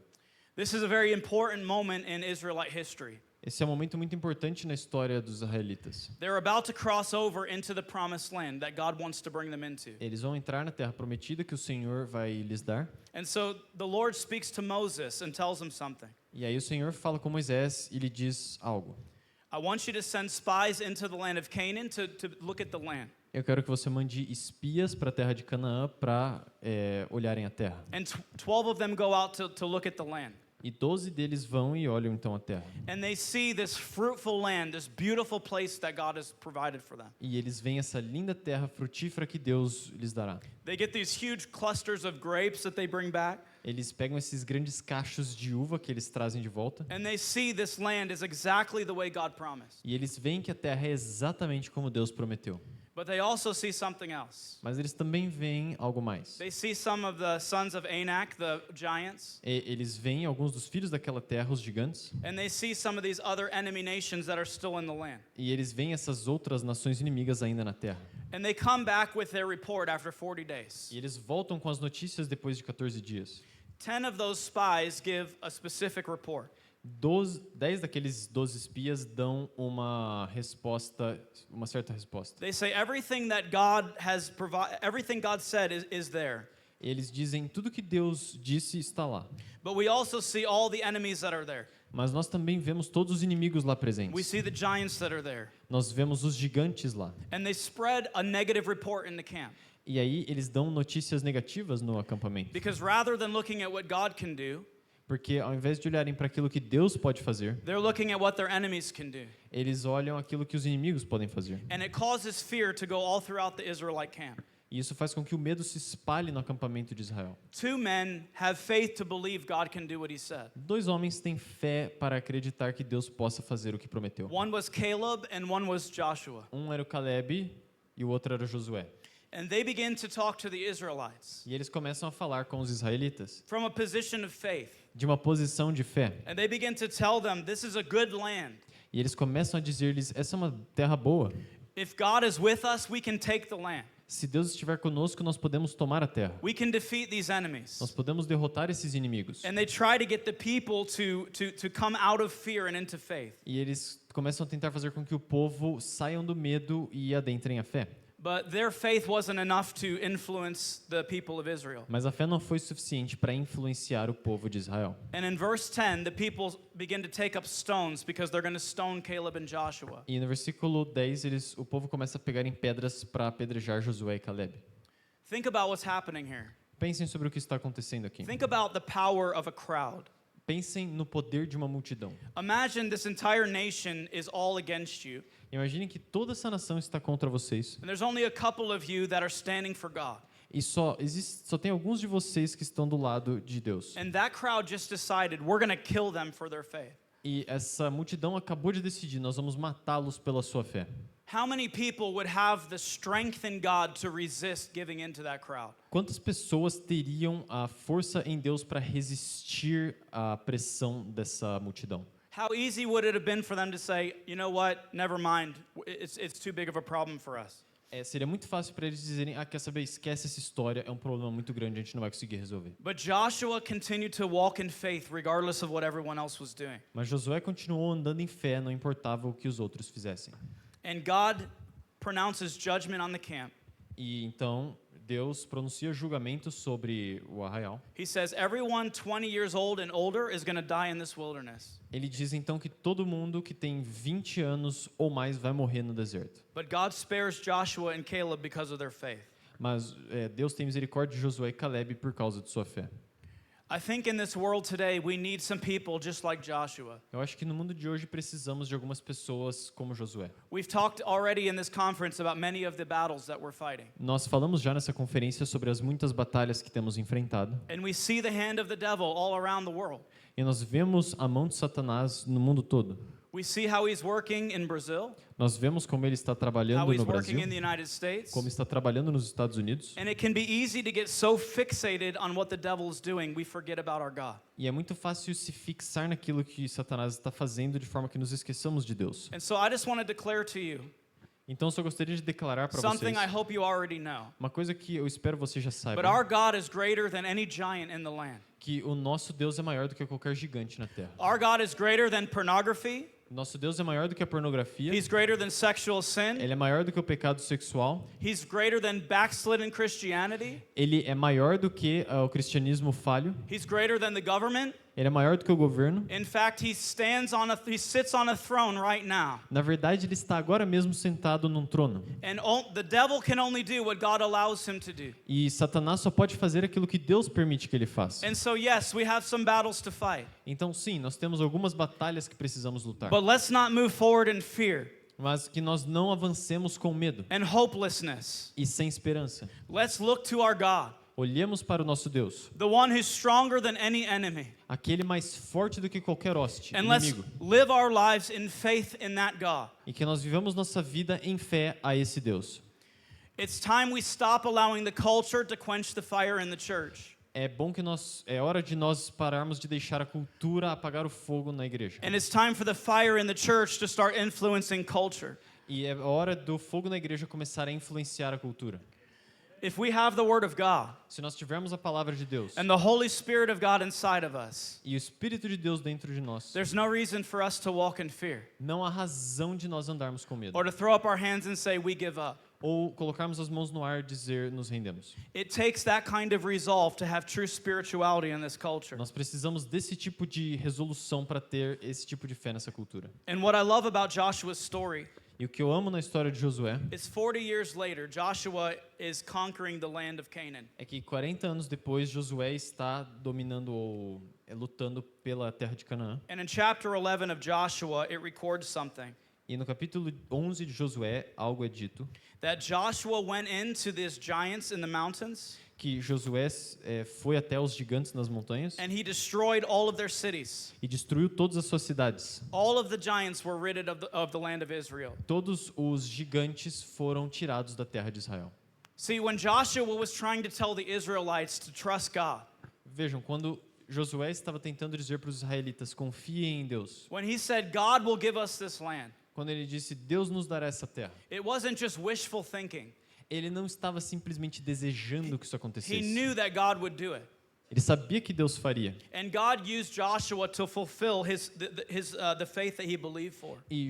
This is a very important moment in Israelite history. Esse é um momento muito importante na história dos israelitas. They're about to cross over into the promised land that God wants to bring them into. Eles vão entrar na terra prometida que o Senhor vai lhes dar. And so the Lord speaks to Moses and tells him something. E aí o Senhor fala com Moisés e lhe diz algo. I want you to send spies into the land of Canaan to look at the land. Eu quero que você mande espias para a terra de Canaã para olharem a terra. And 12 of them go out to look at the land. E 12 deles vão e olham então a terra. And they see this fruitful land, this beautiful place that God has provided for them. E eles veem essa linda terra frutífera que Deus lhes dará. They get these huge clusters of grapes that they bring back. Eles pegam esses grandes cachos de uva que eles trazem de volta. And they see this land is exactly the way God promised. E eles veem que a terra é exatamente como Deus prometeu. But they also see something else. Mas eles também veem algo mais. They see some of the sons of Anak, the giants. Eles veem alguns dos filhos daquela terra, os gigantes. And they see some of these other enemy nations that are still in the land. E eles veem essas outras nações inimigas ainda na terra. And they come back with their report after 40 days. E eles voltam com as notícias depois de 14 dias. 10 of those spies give a specific report. 10 daqueles 12 espias dão uma resposta, uma certa resposta. They say everything that God has provided, everything God said is there. Eles dizem tudo que Deus disse está lá. But we also see all the enemies that are there. Mas nós também vemos todos os inimigos lá We presentes. see the giants that are there. Nós vemos os gigantes lá. And they spread a negative report in the camp. E aí eles dão notícias negativas no acampamento. Because rather than looking at what God can do, Porque ao invés de olharem para aquilo que Deus pode fazer, they're looking at what their enemies can do. eles olham aquilo que os inimigos podem fazer. And it causes fear to go all throughout the Israelite camp. E isso faz com que o medo se espalhe no acampamento de Israel. 2 men have faith to believe God can do what he said. 2 homens têm fé para acreditar que Deus possa fazer o que prometeu. One was Caleb and one was Joshua. Um era o Caleb e o outro era Josué. And they begin to talk to the Israelites E eles começam a falar com os israelitas from a position of faith. de uma posição de fé. And they begin to tell them, this is a good land. E eles começam a dizer-lhes, essa é uma terra boa. If God is with us, we can take the land. Se Deus estiver conosco, nós podemos tomar a terra. We can defeat these enemies. Nós podemos derrotar esses inimigos. And they try to get the people to come out of fear and into faith. E eles começam a tentar fazer com que o povo saiam do medo e adentrem a fé. But their faith wasn't enough to influence the people of Israel. Mas a fé não foi suficiente para influenciar o povo de Israel. And in verse 10, the people begin to take up stones because they're going to stone Caleb and Joshua. E no versículo 10, o povo começa a pegar em pedras para apedrejar Josué e Caleb. Think about what's happening here. Pensem sobre o que está acontecendo aqui. Think about the power of a crowd. Pensem no poder de uma multidão. Imagine this entire nation is all against you, Imaginem que toda essa nação está contra vocês. and there's only a couple of you that are standing for God. E só tem alguns de vocês que estão do lado de Deus. And that crowd just decided we're going to kill them for their faith. E essa multidão acabou de decidir, nós vamos matá-los pela sua fé. How many people would have the strength in God to resist giving into that crowd? Quantas pessoas teriam a força em Deus para resistir à pressão dessa multidão? How easy would it have been for them to say, you know what, never mind, it's too big of a problem for us. Seria muito fácil para eles dizerem, quer saber, esquece essa história, é um problema muito grande, a gente não vai conseguir resolver. But Joshua continued to walk in faith regardless of what everyone else was doing. Mas Josué continuou andando em fé, não importava o que os outros fizessem. And God pronounces judgment on the camp. E então Deus pronuncia julgamento sobre o arraial. He says everyone 20 years old and older is going to die in this wilderness. Ele diz então que todo mundo que tem 20 anos ou mais vai morrer no deserto. But God spares Joshua and Caleb because of their faith. Mas Deus tem misericórdia de Josué e Caleb por causa de sua fé. I think in this world today we need some people just like Joshua. Eu acho que no mundo de hoje precisamos de algumas pessoas como Josué. We've talked already in this conference about many of the battles that we're fighting. Nós falamos já nessa conferência sobre as muitas batalhas que temos enfrentado. And we see the hand of the devil all around the world. E nós vemos a mão de Satanás no mundo todo. We see how he's working in Brazil, Nós vemos como ele está how trabalhando he's no working Brasil, in the United States. como está trabalhando nos Estados Unidos. And it can be easy to get so fixated on what the devil is doing, we forget about our God. E é muito fácil se fixar naquilo que Satanás está fazendo de forma que nos esqueçamos de Deus. And so I just want to declare to you Então, eu só gostaria de declarar para something vocês I hope you already know. uma coisa que eu espero você já But saiba, our God is greater than any giant in the land. que o nosso Deus é maior do que qualquer gigante na terra. Our God is greater than pornography. Nosso Deus é maior do que a pornografia. He's greater than sexual sin. Ele é maior do que o pecado sexual. He's greater than backslidden Christianity. Ele é maior do que o cristianismo falho. He's greater than the government. Ele é maior do que o governo. In fact, he sits on a throne right now. Na verdade, ele está agora mesmo sentado num trono. And the devil can only do what God allows him to do. E Satanás só pode fazer aquilo que Deus permite que ele faça. And so yes, we have some battles to fight. Então sim, nós temos algumas batalhas que precisamos lutar. But let's not move forward in fear Mas que nós não avancemos com medo and hopelessness. e sem esperança. Let's look to our God, Olhemos para o nosso Deus, the one who's stronger than any enemy. aquele mais forte do que qualquer hoste, And let's inimigo. live our lives in faith in that God. E que nós vivamos nossa vida em fé a esse Deus. It's time we stop allowing the culture to quench the fire in the church. É hora de nós pararmos de deixar a cultura apagar o fogo na igreja. And it's time for the fire in the church to start influencing culture. E é hora do fogo na igreja começar a influenciar a cultura. If we have the Word of God Se nós tivermos a palavra de Deus and the Holy Spirit of God inside of us, e o Espírito de Deus dentro de nós, there's no reason for us to walk in fear não há razão de nós andarmos com medo. or to throw up our hands and say we give up. Ou colocarmos as mãos no ar e dizer nos rendemos. It takes that kind of resolve to have true spirituality in this culture. Nós precisamos desse tipo de resolução para ter esse tipo de fé nessa cultura. And what I love about Joshua's story E o que eu amo na história de Josué is 40 years later, Joshua is conquering the land of Canaan. é que 40 anos depois Josué está dominando ou lutando pela terra de Canaã. And in chapter 11 of Joshua, it records something. E no capítulo 11 de Josué, algo é dito, That Joshua went into these giants in the mountains que Josué foi até os gigantes nas montanhas and he destroyed all of their cities. e destruiu todas as suas cidades. All of the giants were rid of the land of Israel. Todos os gigantes foram tirados da terra de Israel. See, when Joshua was trying to tell the Israelites to trust God, Vejam, quando Josué estava tentando dizer para os israelitas, confiem em Deus. when he said, God will give us this land, Quando ele disse, Deus nos dará essa terra. it wasn't just wishful thinking. Ele não estava simplesmente desejando que isso He acontecesse. knew that God would do it. Ele sabia que Deus faria. And God used Joshua to fulfill the faith that he believed for. E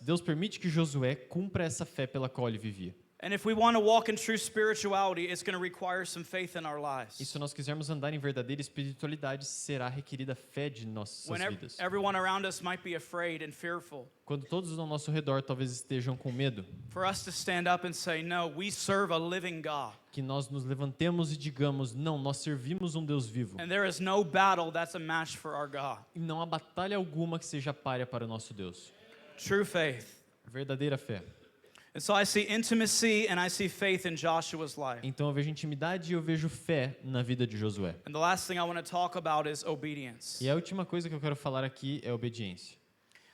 Deus permite que Josué cumpra essa fé pela qual ele vivia. And if we want to walk in true spirituality, it's going to require some faith in our E lives. se nós quisermos andar em verdadeira espiritualidade, será requerida fé de nossas When vidas. everyone around us might be afraid and fearful, Quando todos ao nosso redor talvez estejam com medo, for us to stand up and say, no, we serve a living God. que nós nos levantemos e digamos, não, nós servimos um Deus vivo. And there is no battle that's a match for our God. E não há batalha alguma que seja párea para o nosso Deus. True faith. Verdadeira fé. And so I see intimacy and I see faith in Joshua's life. Então eu vejo intimidade e eu vejo fé na vida de Josué. And the last thing I want to talk about is obedience. E a última coisa que eu quero falar aqui é obediência.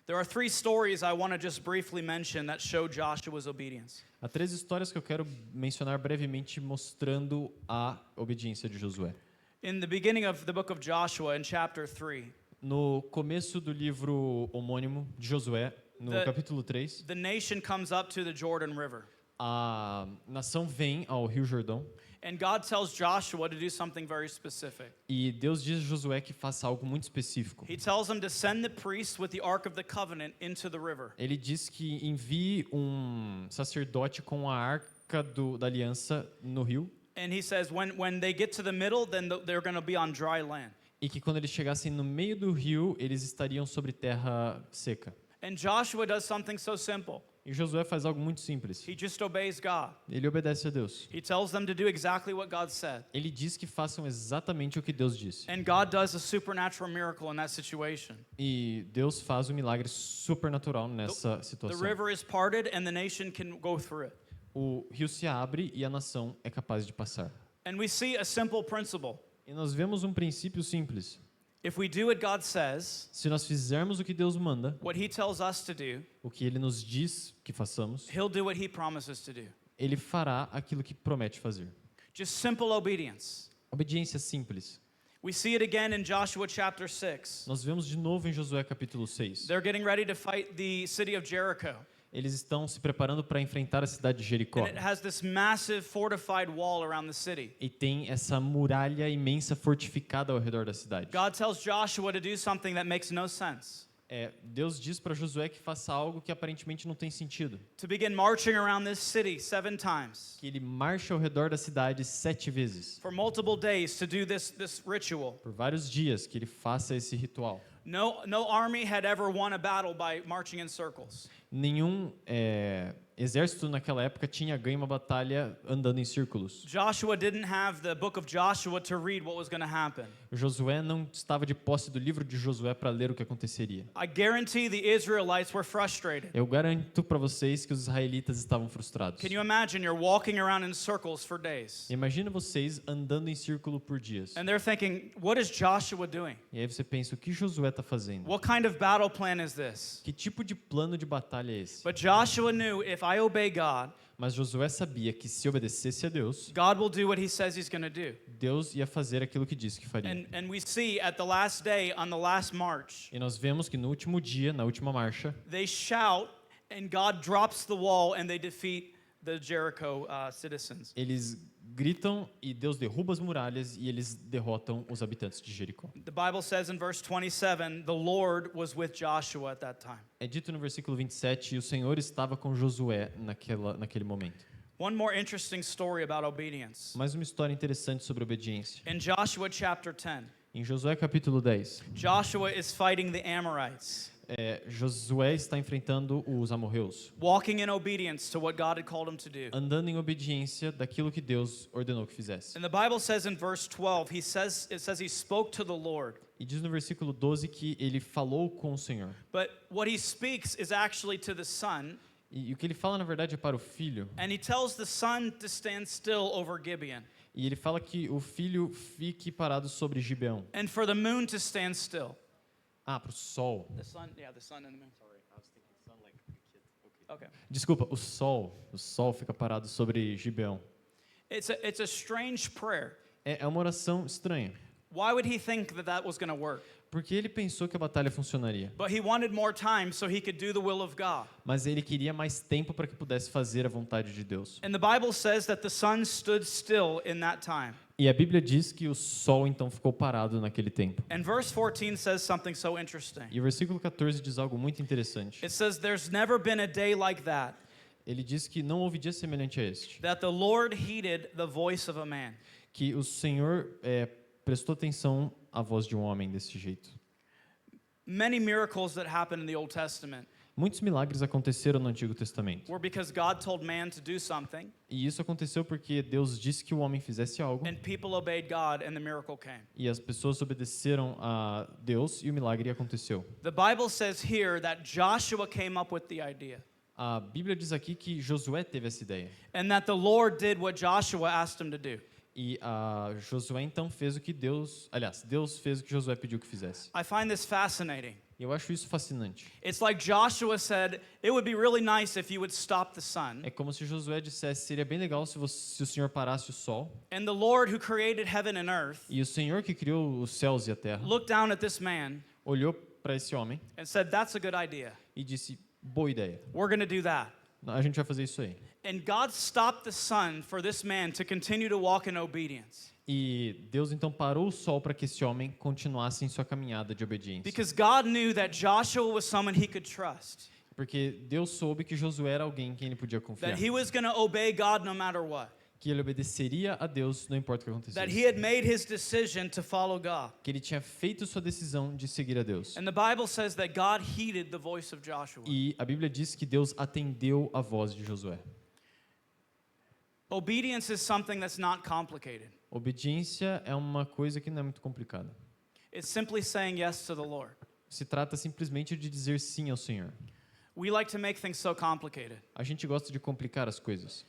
There are 3 stories I want to just briefly mention that show Joshua's obedience. Há 3 histórias que eu quero mencionar brevemente mostrando a obediência de Josué. In the beginning of the book of Joshua, in chapter 3, No começo do livro homônimo de Josué, no The- capítulo 3, the nation comes up to the Jordan River. a nação vem ao Rio Jordão And God tells Joshua to do something very specific. e Deus diz a Josué que faça algo muito específico. He tells him to send the priests with the Ark of the Covenant into the river. Ele diz que envie um sacerdote com a arca da aliança no rio And he says when they get to the middle, then they're going to be on dry land. e que quando eles chegassem no meio do rio, eles estariam sobre terra seca. And Joshua does something so simple. E Josué faz algo muito simples. He just obeys God. Ele obedece a Deus. He tells them to do exactly what God said. Ele diz que façam exatamente o que Deus disse. And God does a supernatural miracle in that situation. E Deus faz um milagre supernatural nessa The situação. river is parted and the nation can go through it. O rio se abre e a nação é capaz de passar. And we see a simple principle. E nós vemos um princípio simples. If we do what God says, Se nós fizermos o que Deus manda, what he tells us to do, o que Ele nos diz que façamos, he'll do what he promises to do. Ele fará aquilo que promete fazer. Just simple obedience. Obediência simples. We see it again in Joshua chapter 6. Nós vemos de novo em Josué capítulo 6. They're getting ready to fight the city of Jericho. Eles estão se preparando para enfrentar a cidade de Jericó. And it has this massive fortified wall around the city. E tem essa muralha imensa fortificada ao redor da cidade. God tells Joshua to do something that makes no sense. Deus diz para Josué que faça algo que aparentemente não tem sentido. To begin marching around this city 7 times. Que ele marche ao redor da cidade 7 vezes. For multiple days to do this ritual. Por vários dias que ele faça esse ritual. No army had ever won a battle by marching in circles. Nenhum exército naquela época tinha ganho uma batalha andando em círculos. Joshua didn't have the book of Joshua to read what was going to happen. Josué não estava de posse do livro de Josué para ler o que aconteceria. I guarantee the Israelites were frustrated. Eu garanto para vocês que os israelitas estavam frustrados. Can you imagine you're walking around in circles for days? Imagina vocês andando em círculo por dias. And they're thinking, what is Joshua doing? E aí você pensa, o que Josué está fazendo? What kind of battle plan is this? Que tipo de plano de batalha é esse? But Joshua knew if I obey God, Mas Josué sabia que se obedecesse a Deus, God will do what he says he's going to do. Deus ia fazer aquilo que disse que faria. And we see at the last day, on the last march, E nós vemos que no último dia, na última marcha, they shout and God drops the wall and they defeat the Jericho citizens. eles gritam e Deus derruba as muralhas e eles derrotam os habitantes de Jericó. The Bible says in verse 27, the Lord was with Joshua at that time. É dito no versículo 27, e o Senhor estava com Josué naquele momento. One more interesting story about obedience. Mais uma história interessante sobre obediência. In Joshua chapter 10, Em Josué capítulo 10, Joshua is fighting the Amorites, Josué está enfrentando os amorreus, walking in obedience to what God had called him to do. andando em obediência daquilo que Deus ordenou que fizesse. And the Bible says in verse 12, it says he spoke to the Lord. E diz no versículo 12 que ele falou com o Senhor. But what he speaks is actually to the son, E o que ele fala, na verdade, é para o filho. and he tells the son to stand still over Gibeon, E ele fala que o filho fique parado sobre Gibeão. and for the moon to stand still. Para o sol. The sun and the moon. Sorry, I was thinking sun like a kid. Okay. Desculpa, o sol fica parado sobre Gibeão. It's a strange prayer. É uma oração estranha, Why would he think that was going to work? porque ele pensou que a batalha funcionaria. But he wanted more time so he could do the will of God. Mas ele queria mais tempo para que pudesse fazer a vontade de Deus. And the Bible says that the sun stood still in that time. E a Bíblia diz que o sol então ficou parado naquele tempo. And verse 14 says something so interesting. E o versículo 14 diz algo muito interessante. It says, there's never been a day like that, Ele diz que não houve dia semelhante a este, that the Lord heeded the voice of a man. que o Senhor prestou atenção à voz de um homem desse jeito. Many miracles that happened in the Old Testament Muitos milagres aconteceram no Antigo Testamento. were because God told man to do something, E isso aconteceu porque Deus disse que o homem fizesse algo, and people obeyed God, and the miracle came. e as pessoas obedeceram a Deus e o milagre aconteceu. The Bible says here that Joshua came up with the idea, A Bíblia diz aqui que Josué teve essa ideia. and that the Lord did what Joshua asked him to do. E Josué então fez o que Deus fez o que Josué pediu que fizesse. I find this fascinating. E eu acho isso fascinante. It's like Joshua said, it would be really nice if you would stop the sun. É como se Josué dissesse, seria bem legal se o Senhor parasse o sol. And the Lord who created heaven and earth E o Senhor que criou os céus e a terra looked down at this man olhou para esse homem and said, that's a good idea. e disse, boa ideia. We're going to do that. A gente vai fazer isso aí. And God stopped the sun for this man to continue to walk in obedience. E Deus então parou o sol para que esse homem continuasse em sua caminhada de obediência. Because God knew that Joshua was someone he could trust. Porque Deus soube que Josué era alguém em quem ele podia confiar. That he was going to obey God no matter what. Que ele obedeceria a Deus, não importa o que acontecesse. That he had made his decision to follow God. Que ele tinha feito sua decisão de seguir a Deus. And the Bible says that God heeded the voice of Joshua. E a Bíblia diz que Deus atendeu a voz de Josué. Obedience is something that's not complicated. Obediência é uma coisa que não é muito complicada. It's simply saying yes to the Lord. Se trata simplesmente de dizer sim ao Senhor. We like to make things so complicated. A gente gosta de complicar as coisas.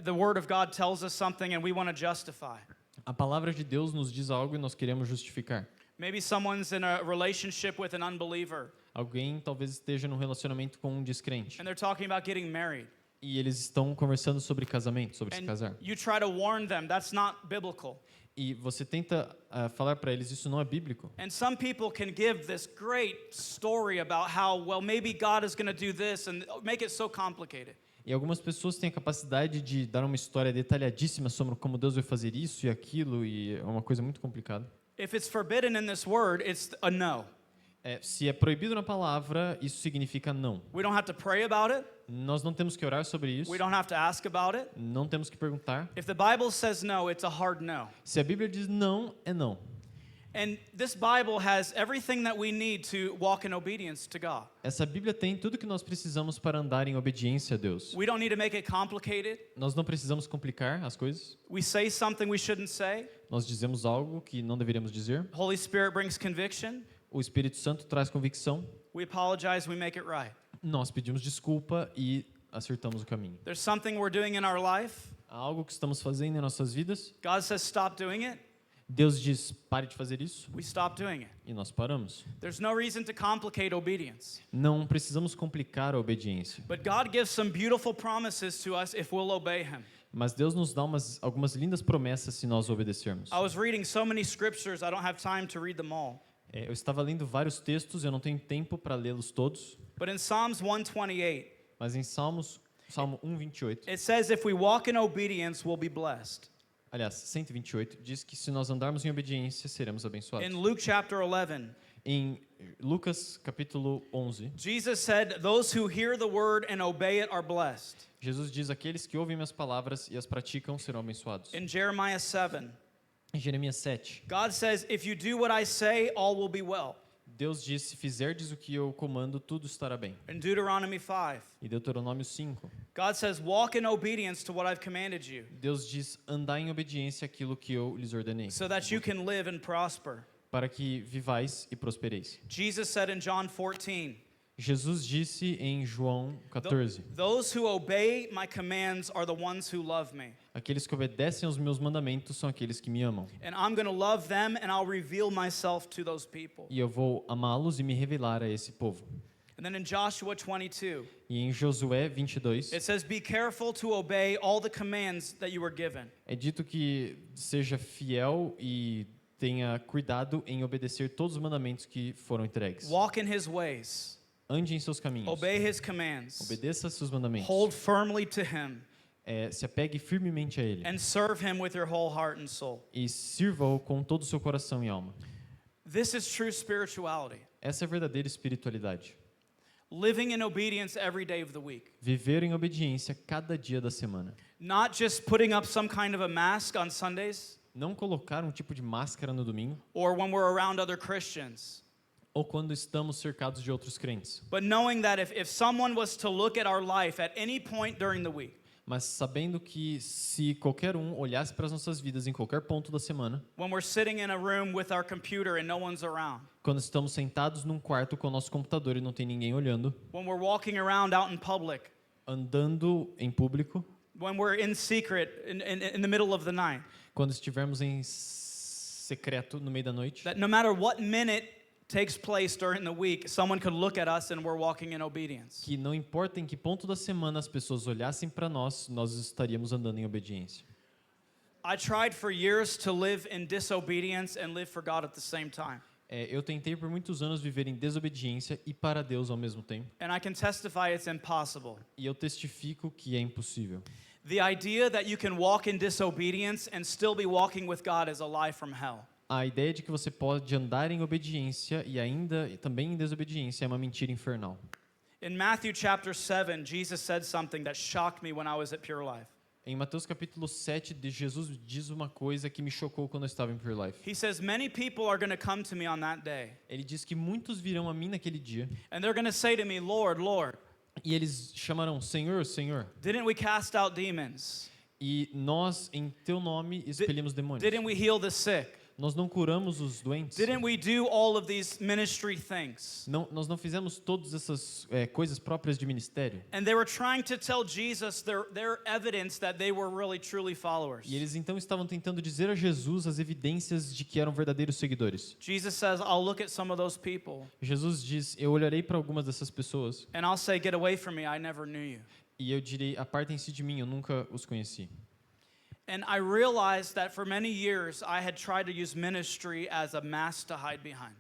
The Word of God tells us something and we want to justify. A palavra de Deus nos diz algo e nós queremos justificar. Maybe someone's in a relationship with an unbeliever Alguém talvez esteja num relacionamento com um descrente. and they're talking about getting married. E eles estão conversando sobre casamento, sobre se And casar. you try to warn them, that's not biblical. e você tenta falar para eles isso não é bíblico. And some people can give this great story about how, well, maybe God is going to do this and make it so complicated. E algumas pessoas têm a capacidade de dar uma história detalhadíssima sobre como Deus vai fazer isso e aquilo, e é uma coisa muito complicada. If it's forbidden in this word, it's a no. Se é proibido na palavra, isso significa não. We don't have to pray about it. Nós não temos que orar sobre isso. We don't have to ask about it. Não temos que perguntar. If the Bible says no, it's a hard no. Se a Bíblia diz não, é não. And this Bible has everything that we need to walk in obedience to God. Essa Bíblia tem tudo que nós precisamos para andar em obediência a Deus. We don't need to make it complicated. Nós não precisamos complicar as coisas. We say something we shouldn't say. Nós dizemos algo que não deveríamos dizer. Holy Spirit brings conviction. O Espírito Santo traz convicção. We apologize, we make it right. Nós pedimos desculpa e acertamos o caminho. There's something we're doing in our life. Há algo que estamos fazendo em nossas vidas. God says stop doing it. Deus diz, pare de fazer isso. We stop doing it. E nós paramos. There's no reason to complicate obedience. Não precisamos complicar a obediência. But God gives some beautiful promises to us if we'll obey Him. Mas Deus nos dá algumas lindas promessas se nós obedecermos. I was reading so many scriptures, I don't have time to read them all. Eu estava lendo vários textos, eu não tenho tempo para lê-los todos. But in Psalms 128, Mas em Salmo 1:28, it says if we walk in obedience, we'll be blessed. aliás, 128, diz que se nós andarmos em obediência, seremos abençoados. In Luke chapter 11, Em Lucas capítulo 11, Jesus said, those who hear the word and obey it are blessed. Jesus diz, aqueles que ouvem minhas palavras e as praticam serão abençoados. In Jeremiah 7, Em Jeremias 7, God says, if you do what I say, all will be well. Deus diz, se fizerdes o que eu comando, tudo estará bem. In Deuteronomy 5, E Deuteronômio 5, God says, walk in obedience to what I've commanded you, Deus diz, andai em obediência àquilo que eu lhes ordenei, so that you can live and prosper. para que vivais e prospereis. Jesus said in John 14, Jesus disse em João 14, those who obey my commands are the ones who love me. aqueles que obedecem aos meus mandamentos são aqueles que me amam. And I'm going to love them and I'll reveal myself to those people. E eu vou amá-los e me revelar a esse povo. And then in Joshua 22, E em Josué 22, it says, be careful to obey all the commands that you were given. é dito que seja fiel e tenha cuidado em obedecer todos os mandamentos que foram entregues. Walk in his ways. Ande em seus caminhos. Obey his commands. Obedeça a seus mandamentos. Hold firmly to him Se apegue firmemente a Ele. and serve him with your whole heart and soul. E sirva-o com todo o seu coração e alma. This is true spirituality. Essa é a verdadeira espiritualidade. Living in obedience every day of the week. Viver em obediência cada dia da semana. Not just putting up some kind of a mask on Sundays Não colocar um tipo de máscara no domingo or when we're around other Christians. ou quando estamos cercados de outros crentes. But knowing that if someone was to look at our life at any point during the week, Mas sabendo que se qualquer um olhasse para as nossas vidas em qualquer ponto da semana, when we're sitting in a room with our computer and no one's around, quando estamos sentados num quarto com o nosso computador e não tem ninguém olhando, when we're walking around out in public, andando em público, when we're in secret in the middle of the night, quando estivermos em secreto no meio da noite, that no matter what minute takes place during the week, someone could look at us and we're walking in obedience. que não importa em que ponto da semana as pessoas olhassem para nós, nós estaríamos andando em obediência. I tried for years to live in disobedience and live for God at the same time. Eu tentei por muitos anos viver em desobediência e para Deus ao mesmo tempo. And I can testify it's impossible. E eu testifico que é impossível. The idea that you can walk in disobedience and still be walking with God is a lie from hell. A ideia de que você pode andar em obediência e ainda também em desobediência é uma mentira infernal. In Matthew chapter 7, Jesus said something that shocked me when I was at Pure Life. Em Mateus capítulo 7, Jesus diz uma coisa que me chocou quando eu estava em Pure Life. He says, many people are going to come to me on that day, Ele diz que muitos virão a mim naquele dia and they're going to say to me, Lord, Lord, e eles chamarão Senhor, Senhor, didn't we cast out demons? e nós em teu nome expelimos demônios. Didn't we heal the sick? Nós não curamos os doentes. Didn't we do all of these ministry things? Nós não fizemos todas essas coisas próprias de ministério. And they were trying to tell Jesus their evidence that they were really truly followers. E eles então estavam tentando dizer a Jesus as evidências de que eram verdadeiros seguidores. Jesus says, I'll look at some of those people Jesus diz, eu olharei para algumas dessas pessoas and I'll say, get away from me, I never knew you. e eu direi, apartem-se de mim, eu nunca os conheci. And I realized that for many years I had tried to use ministry as a mask to hide behind.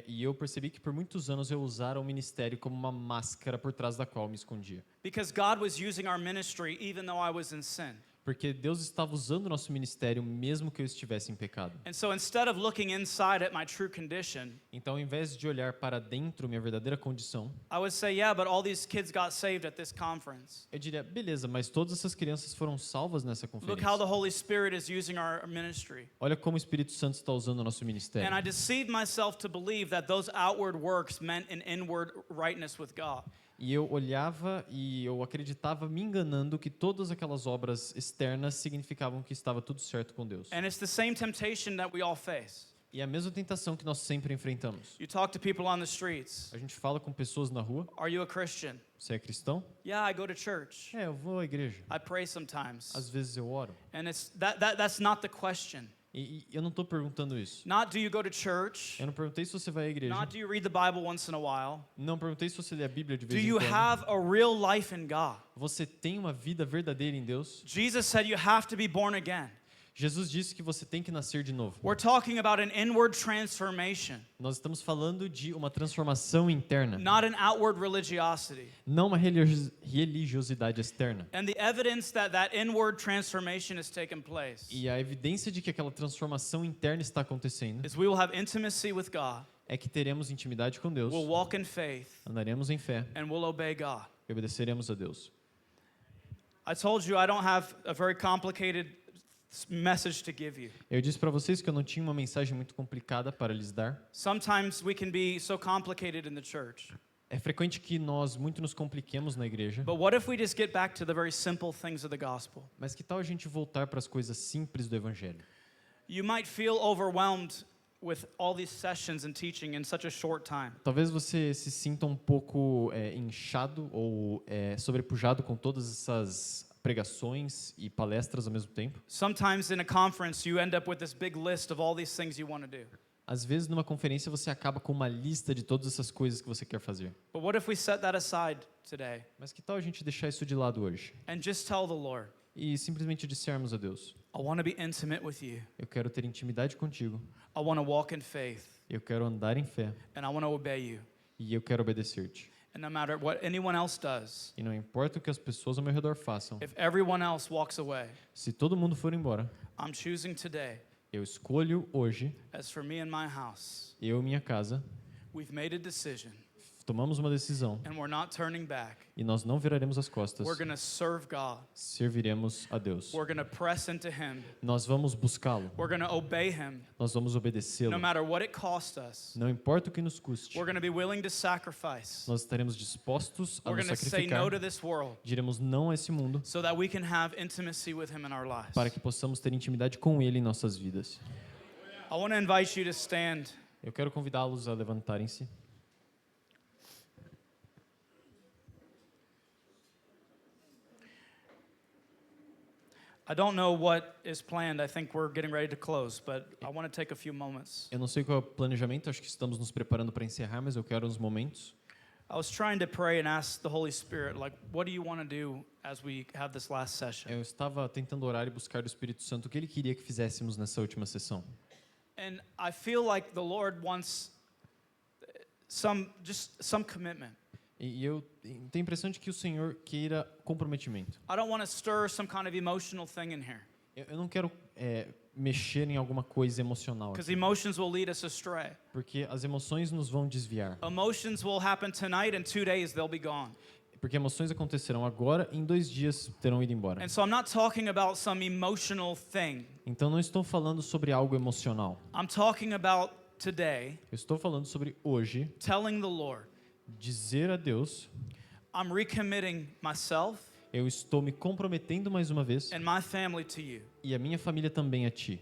E eu percebi que por muitos anos eu usara o ministério como uma máscara por trás da qual eu me escondia. Because God was using our ministry even though I was in sin. Porque Deus estava usando o nosso ministério mesmo que eu estivesse em pecado. And so instead of looking inside at my true condition, Então, ao invés de olhar para dentro minha verdadeira condição, I would say, yeah, but all these kids got saved at this conference. eu diria, beleza, mas todas essas crianças foram salvas nessa Look conferência. how the Holy Spirit is using our ministry. Olha como o Espírito Santo está usando o nosso ministério. And I deceived myself to believe that those outward works meant an inward rightness with God. E eu olhava e eu acreditava, me enganando, que todas aquelas obras externas significavam que estava tudo certo com Deus. And it's the same temptation that we all face. E é a mesma tentação que nós sempre enfrentamos. You talk to people on the streets. A gente fala com pessoas na rua. Are you a Christian? Você é cristão? Yeah, I go to church. Eu vou à igreja. I pray sometimes. Às vezes eu oro. And that's not the question. E eu não estou perguntando isso. Not do you go to church? Eu não perguntei se você vai à igreja. Not do you read the Bible once in a while? Não perguntei se você lê a Bíblia de Do vez em you quando. have a real life in God? Você tem uma vida verdadeira em Deus? Jesus said you have to be born again. Jesus disse que você tem que nascer de novo. We're talking about an inward transformation, Nós estamos falando de uma transformação interna, not an outward religiosity. não uma religiosidade externa. And the evidence that that inward transformation has taken place E a evidência de que aquela transformação interna está acontecendo is we will have intimacy with God, é que teremos intimidade com Deus, we'll walk in faith, andaremos em fé and we'll obey God. e obedeceremos a Deus. I told you I don't have a very complicated message to give you. Eu disse para vocês que eu não tinha uma mensagem muito complicada para lhes dar. Sometimes we can be so complicated in the church. É frequente que nós muito nos compliquemos na igreja, But what if we just get back to the very simple things of the gospel? mas que tal a gente voltar para as coisas simples do evangelho? You might feel overwhelmed with all these sessions and teaching in such a short time. Talvez você se sinta um pouco inchado ou sobrepujado com todas essas pregações e palestras ao mesmo tempo. Sometimes in a conference you end up with this big list of all these things you want to do. Às vezes, numa conferência, você acaba com uma lista de todas essas coisas que você quer fazer. But what if we set that aside today Mas que tal a gente deixar isso de lado hoje? and just tell the Lord, E simplesmente dissermos a Deus, I want to be intimate with you. eu quero ter intimidade contigo, I want to walk in faith eu quero andar em fé and I want to obey you. e eu quero obedecer-te. And no matter what anyone else does, E não importa o que as pessoas ao meu redor façam, if everyone else walks away, se todo mundo for embora, I'm choosing today, eu escolho hoje, as for me and my house, eu e minha casa, we've made a decision tomamos uma decisão and we're not turning back. e nós não viraremos as costas, We're going to serve God. serviremos a Deus. We're going to press into Him. Nós vamos buscá-lo, We're going to obey Him nós vamos no obedecê-lo, matter what it costs us. não importa o que nos custe. We're going to be willing to sacrifice. Nós estaremos dispostos a We're nos going to say sacrificar, no to this world diremos não a esse mundo, so that we can have intimacy with Him in our lives. para que possamos ter intimidade com Ele em nossas vidas. I want to invite you to stand. Eu quero convidá-los a levantarem-se. I don't know what is planned. I think we're getting ready to close, but I want to take a few moments. Eu não sei qual é o planejamento, acho que estamos nos preparando para encerrar, mas eu quero uns momentos. I was trying to pray and ask the Holy Spirit, like, what do you want to do as we have this last session? Eu estava tentando orar e buscar do Espírito Santo o que Ele queria que fizéssemos nessa última sessão. And I feel like the Lord wants some commitment. E eu tenho a impressão de que o Senhor queira comprometimento. I don't want to stir some kind of emotional thing in here, Eu não quero mexer em alguma coisa emocional, because aqui, emotions will lead us astray. porque as emoções nos vão desviar. Emotions will happen tonight, and 2 days they'll be gone. Porque emoções acontecerão agora, em 2 dias terão ido embora. And so I'm not talking about some emotional thing. Então não estou falando sobre algo emocional. I'm talking about today, Eu estou falando sobre hoje, telling the Lord, dizer a Deus, I'm recommitting myself eu estou me comprometendo mais uma vez, and my family to you. e a minha família também a Ti.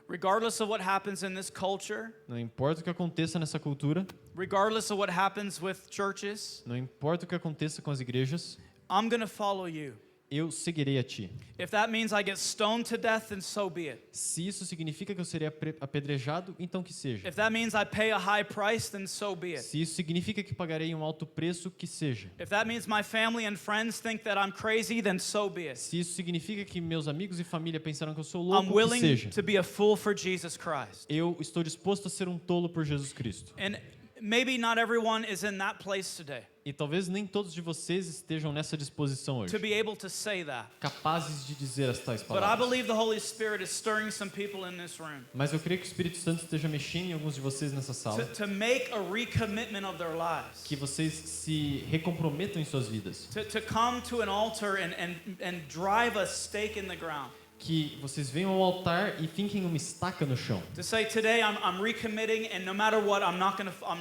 Regardless of what happens in this culture, Não importa o que aconteça nessa cultura, regardless of what happens with churches, não importa o que aconteça com as igrejas, I'm going to follow you. eu seguirei a ti. If that means I get stoned to death, then so be it. Se isso significa que eu serei apedrejado, então que seja. If that means I pay a high price, then so be it. Se isso significa que pagarei um alto preço, que seja. If that means my family and friends think that I'm crazy, then so be it. Se isso significa que meus amigos e família pensaram que eu sou I'm louco, que willing seja. to be a fool for Jesus Christ. Eu estou disposto a ser um tolo por Jesus Cristo. And maybe not everyone is in that place today E talvez nem todos de vocês estejam nessa disposição hoje, to be able to say that. capazes de dizer as tais But I palavras. believe the Holy Spirit is stirring some people in this room Mas eu creio que o Espírito Santo esteja mexendo em alguns de vocês nessa sala, to make a recommitment of their lives. que vocês se recomprometam em suas vidas, To come to an altar and drive a stake in the ground. que vocês venham ao altar e finquem uma estaca no chão. To say today I'm recommitting and no matter what I'm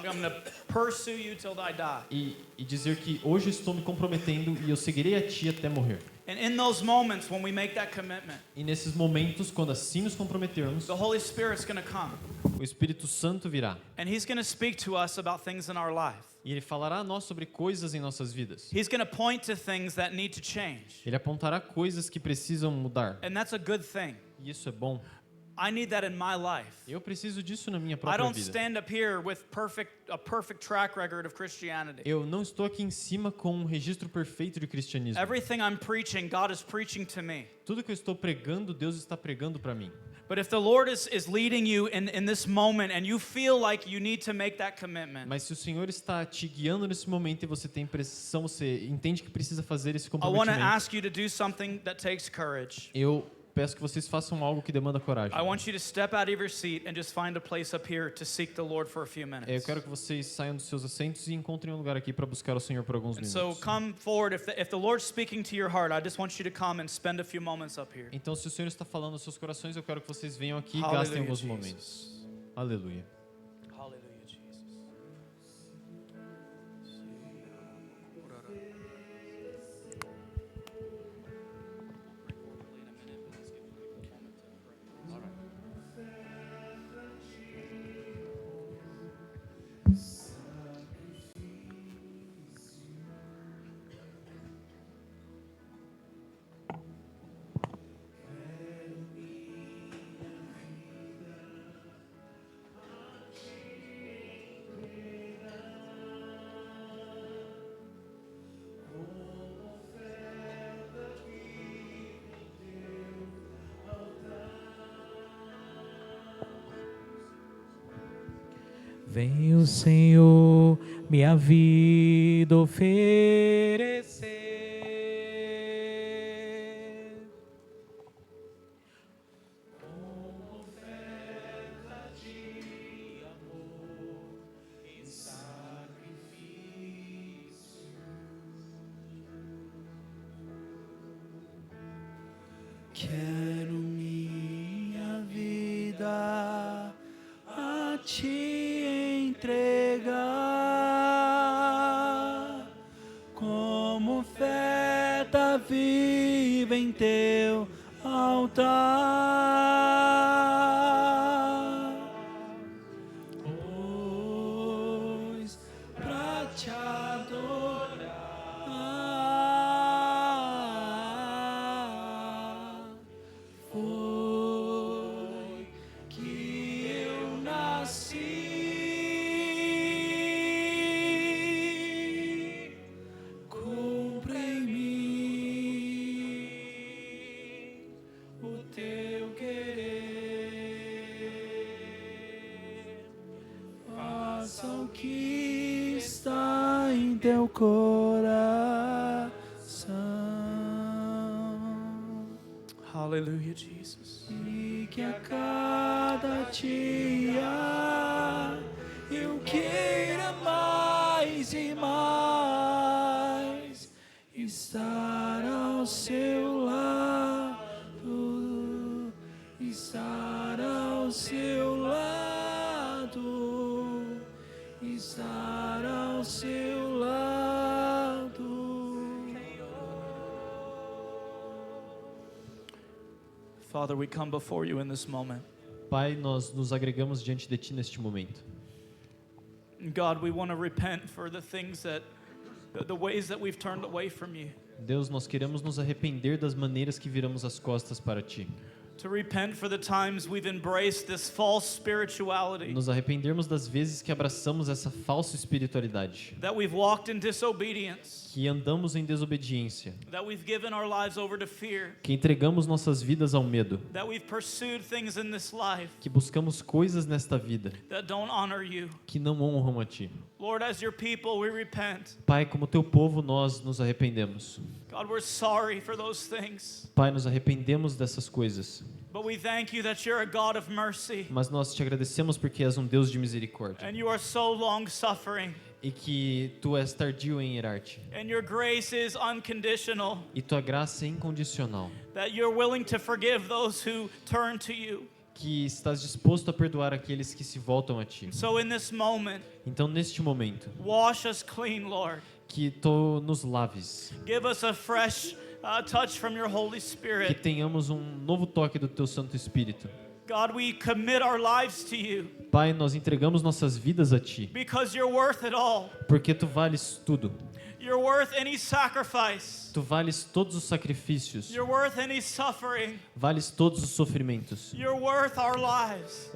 gonna pursue you till I die. E dizer que hoje estou me comprometendo e eu seguirei a ti até morrer. And in those moments when we make that commitment, E nesses momentos, quando assim nos comprometermos, the Holy Spirit's gonna come o Espírito Santo virá and He's gonna speak to us about things in our life. e Ele falará a nós sobre coisas em nossas vidas. He's gonna point to things that need to change. Ele apontará coisas que precisam mudar. And that's a good thing. E isso é bom. I need that in my life. Eu preciso disso na minha I própria don't vida. stand up here with a perfect track record of Christianity. Eu não estou aqui em cima com um registro perfeito de cristianismo. Everything I'm preaching, God is preaching to me. Tudo que eu estou pregando, Deus está pregando para mim. But if the Lord is leading you in this moment and you feel like you need to make that commitment, Mas se o Senhor está te guiando nesse momento e você tem pressão, você entende que precisa fazer esse I want to comprometimento, ask you to do something that takes courage. eu peço que vocês façam algo que demanda coragem. I want you to step out of your seat and just find a place up here to seek the Lord for a few Eu minutes. quero que vocês saiam dos seus assentos e encontrem um lugar aqui para buscar o Senhor por alguns And so minutos. come forward. If the Lord's speaking to your heart, I just want you to come and spend a few moments up here. Então, se o Senhor está falando aos seus corações, eu quero que vocês venham aqui e gastem Hallelujah, alguns Jesus. momentos. Aleluia. Hallelujah, Jesus. Vem o Senhor minha vida oferecer. Como oferta de amor e sacrifício. Quero minha vida a te entregar como oferta viva em teu altar. Pois pra te adorar foi que eu nasci. Cumpra em mim o teu querer. Faça o que está em teu coração. Hallelujah, Jesus. E que a cada dia eu queira mais e mais estar ao seu lado, estar ao seu lado, estar ao seu lado. Father, we come before you in this moment. Pai, nós nos agregamos diante de Ti neste momento. God, we want to repent for the things that the ways that we've turned away from you. Deus, nós queremos nos arrepender das maneiras que viramos as costas para Ti. To repent for the times we've embraced this false spirituality. Nos arrependermos das vezes que abraçamos essa falsa espiritualidade. That we've walked in disobedience. Que andamos em desobediência. That we've given our lives over to fear. Que entregamos nossas vidas ao medo. That we've pursued things in this life. Que buscamos coisas nesta vida. That don't honor you. Que não honram a Ti. Lord, as your people, we repent. Pai, como Teu povo, nós nos arrependemos. God, we're sorry for those things. Pai, nos arrependemos dessas coisas. But we thank you that you're a God of mercy. Mas nós te agradecemos porque és um Deus de misericórdia. And you are so long-suffering. E que Tu és tardio em irar-te. And your grace is unconditional. E Tua graça é incondicional. That you're willing to forgive those who turn to you. Que estás disposto a perdoar aqueles que se voltam a Ti. So in this moment, Então, neste momento, wash us clean, Lord. que Tu nos laves. Give us a fresh touch from your Holy Que Spirit. tenhamos um novo toque do Teu Santo Espírito. God, we commit our lives to you Pai, nós entregamos nossas vidas a Ti. because you're worth it all. Porque Tu vales tudo. You're worth any sacrifice. Tu vales todos os sacrifícios. You're worth any suffering. Vales todos os sofrimentos. You're worth our lives.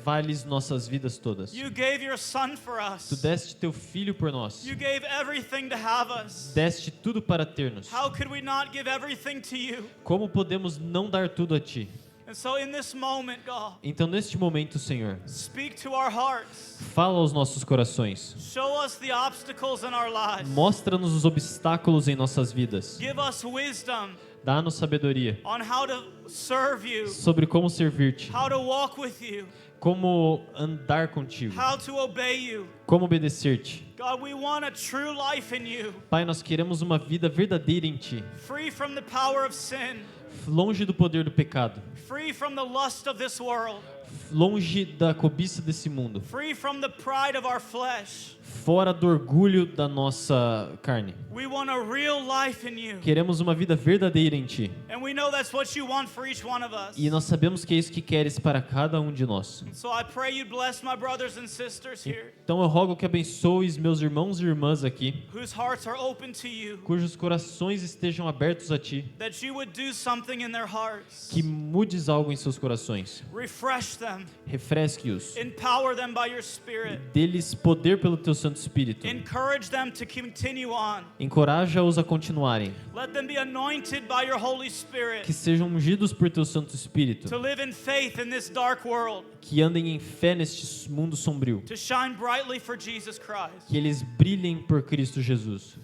Vales nossas vidas todas. You gave your son for Tu us. deste Teu Filho por nós. You gave everything to have us. Deste tudo para ter-nos. How could we not give everything to you? Como podemos não dar tudo a Ti? And so in this moment, God, Então, neste momento, Senhor, speak to our hearts. fala aos nossos corações. Show us the obstacles in our lives. Mostra-nos os obstáculos em nossas vidas. Give us wisdom Dá-nos sabedoria on how to serve you, sobre como servir-te, how to walk with you, como andar contigo, how to obey you. como obedecer-te. God, we want a true life in you, Pai, nós queremos uma vida verdadeira em Ti, free from the power of sin, longe do poder do pecado, free from the lust of this world, longe da cobiça desse mundo, free from the pride of our flesh. fora do orgulho da nossa carne. We want a real life in you. Queremos uma vida verdadeira em Ti. And we know that's what you want for each one of us. E nós sabemos que é isso que queres para cada um de nós. So I pray you bless my brothers and sisters here, Então eu rogo que abençoes meus irmãos e irmãs aqui, whose hearts are open to you, cujos corações estejam abertos a Ti, that you would do something in their hearts. que mudes algo em seus corações. Refresh them, Refresque-os. empower them by your Spirit, Dê-lhes poder pelo Teu Santo Espírito. encourage them to continue on. Encoraja-os a continuarem. Let them be anointed by your Holy Que Spirit sejam ungidos por Teu Santo Espírito. to live in faith in this dark world, Que andem em fé neste mundo sombrio. to shine brightly for Jesus Christ. Que eles brilhem por Cristo Jesus.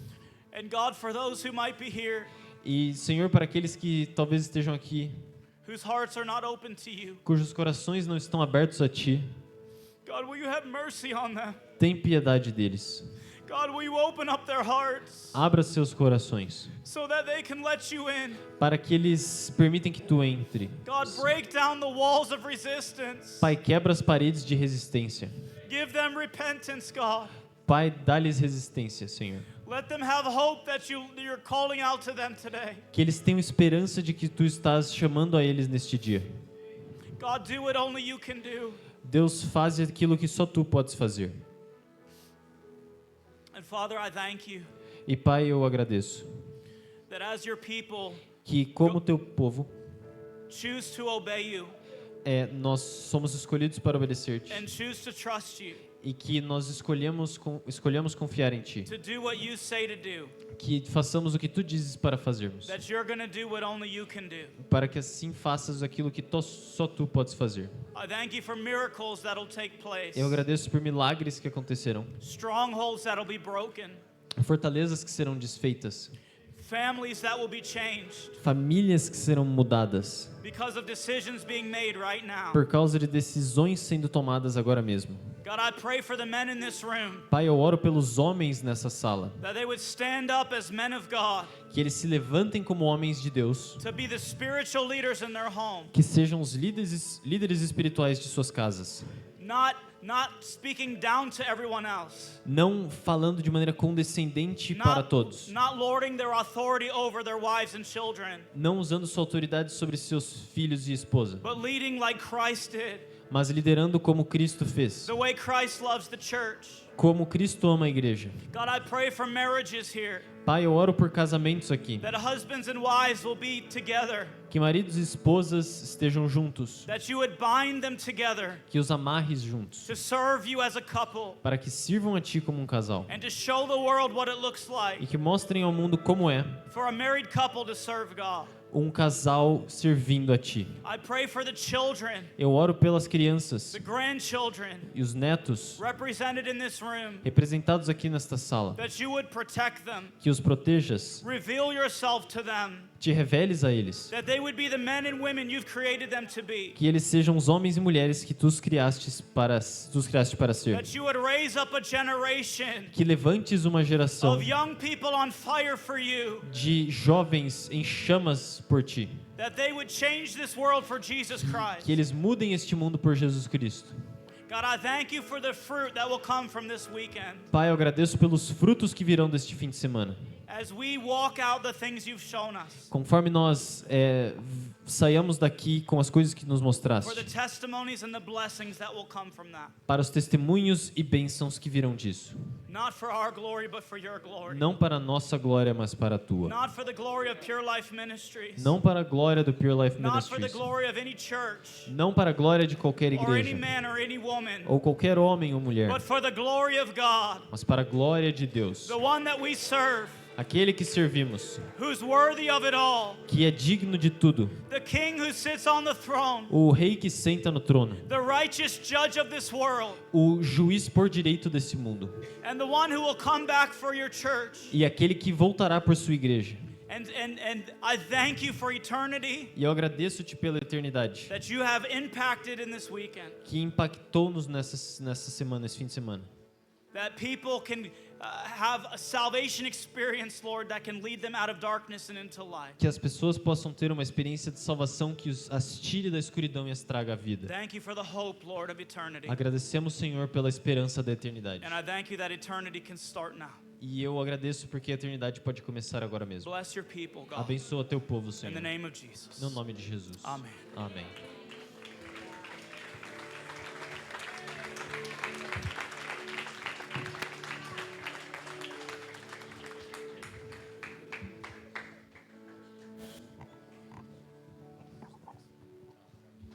And God, for those who might be here, E, Senhor, para aqueles que talvez estejam aqui, whose hearts are not open to you, cujos corações não estão abertos a Ti, God, will you have mercy on them? tem piedade deles. God, will you open up their hearts Abra seus corações, so that they can let you in? para que eles permitam que Tu entre. God, break down the walls of resistance. Pai, quebra as paredes de resistência. Give them repentance, God. Pai, dá-lhes resistência, Senhor. Let them have hope that you're calling out to them today. Que eles tenham esperança de que Tu estás chamando a eles neste dia. God, do what only you can do. Deus, faz aquilo que só Tu podes fazer. And Father, I thank you E Pai, eu agradeço that as your people que, como Teu povo, choose to obey you nós somos escolhidos para obedecer-te. and choose to trust you, E que nós escolhemos confiar em Ti. to do what you say to do, Que façamos o que Tu dizes para fazermos. that you're going to do what only you can do. Para que assim faças aquilo que só Tu podes fazer. I thank you for miracles that'll take place, Eu agradeço por milagres que acontecerão. strongholds that'll be broken, Fortalezas que serão desfeitas. families that will be changed Famílias que serão mudadas. because of decisions being made right now. Por causa de decisões sendo tomadas agora mesmo. God, I pray for the men in this room Pai, eu oro pelos homens nessa sala. that they would stand up as men of God Que eles se levantem como homens de Deus. to be the spiritual leaders in their home, Que sejam os líderes espirituais de suas casas. not speaking down to everyone else, Não falando de maneira condescendente para todos. not lording their authority over their wives and children, Não usando sua autoridade sobre seus filhos e esposa. but leading like Christ did, mas liderando como Cristo fez, The way Christ loves the church. como Cristo ama a igreja. God, I pray for marriages here. Pai, eu oro por casamentos aqui, That husbands and wives will be together. que maridos e esposas estejam juntos, That you would bind them together que os amarres juntos, to serve you as a couple. para que sirvam a Ti como um casal, And to show the world what it looks e like que mostrem ao mundo como é for a married couple to serve God. um casal servindo a Ti. I pray for the children, Eu oro pelas crianças the grandchildren e os netos represented in this room. representados aqui nesta sala, That you would protect them. que os protejas, Reveal yourself to them. te reveles a eles, That they would be the men and women you've created them to be. que eles sejam os homens e mulheres que tu os criaste para ser, That you would raise up a generation que levantes uma geração of young people on fire for you. de jovens em chamas por Ti, That they would change this world for Jesus Christ. que eles mudem este mundo por Jesus Cristo. God, I thank you for the fruit that will come from this weekend. Pai, eu agradeço pelos frutos que virão deste fim de semana. As we walk out the things you've shown us. Conforme nós saiamos daqui com as coisas que nos For the mostraste, testimonies and the blessings that will come from that. para os testemunhos e bênçãos que virão disso. Not for our glory, but for your glory. Não para a nossa glória, mas para a tua. Not for the glory of Pure Life Ministries. Não para a glória do Pure Life Not for the Ministries. glory of any church Não para a glória de qualquer or any igreja, man or any woman, ou qualquer homem ou mulher, but for the glory of God, mas para a glória de Deus, the one that we serve, aquele que servimos, who's worthy of it all, que é digno de tudo, the King who sits on the throne, o rei que senta no trono, the righteous judge of this world, o juiz por direito desse mundo, and the one who will come back for your church. e aquele que voltará por sua igreja. And I thank you for eternity E eu agradeço-te pela eternidade that you have impacted in this weekend. que impactou-nos nessa semana, esse fim de semana. That people can have a salvation experience, Lord, that can lead them out of darkness and into light. Que as pessoas possam ter uma experiência de salvação que as tire da escuridão e as traga à vida. Thank you for the hope, Lord, of eternity. Agradecemos, Senhor, pela esperança da eternidade. And I thank you that eternity can start now. E eu agradeço porque a eternidade pode começar agora mesmo. Bless your people, God. Abençoa teu povo, In Senhor. the name of Jesus. No nome de Jesus. Amém. Amém.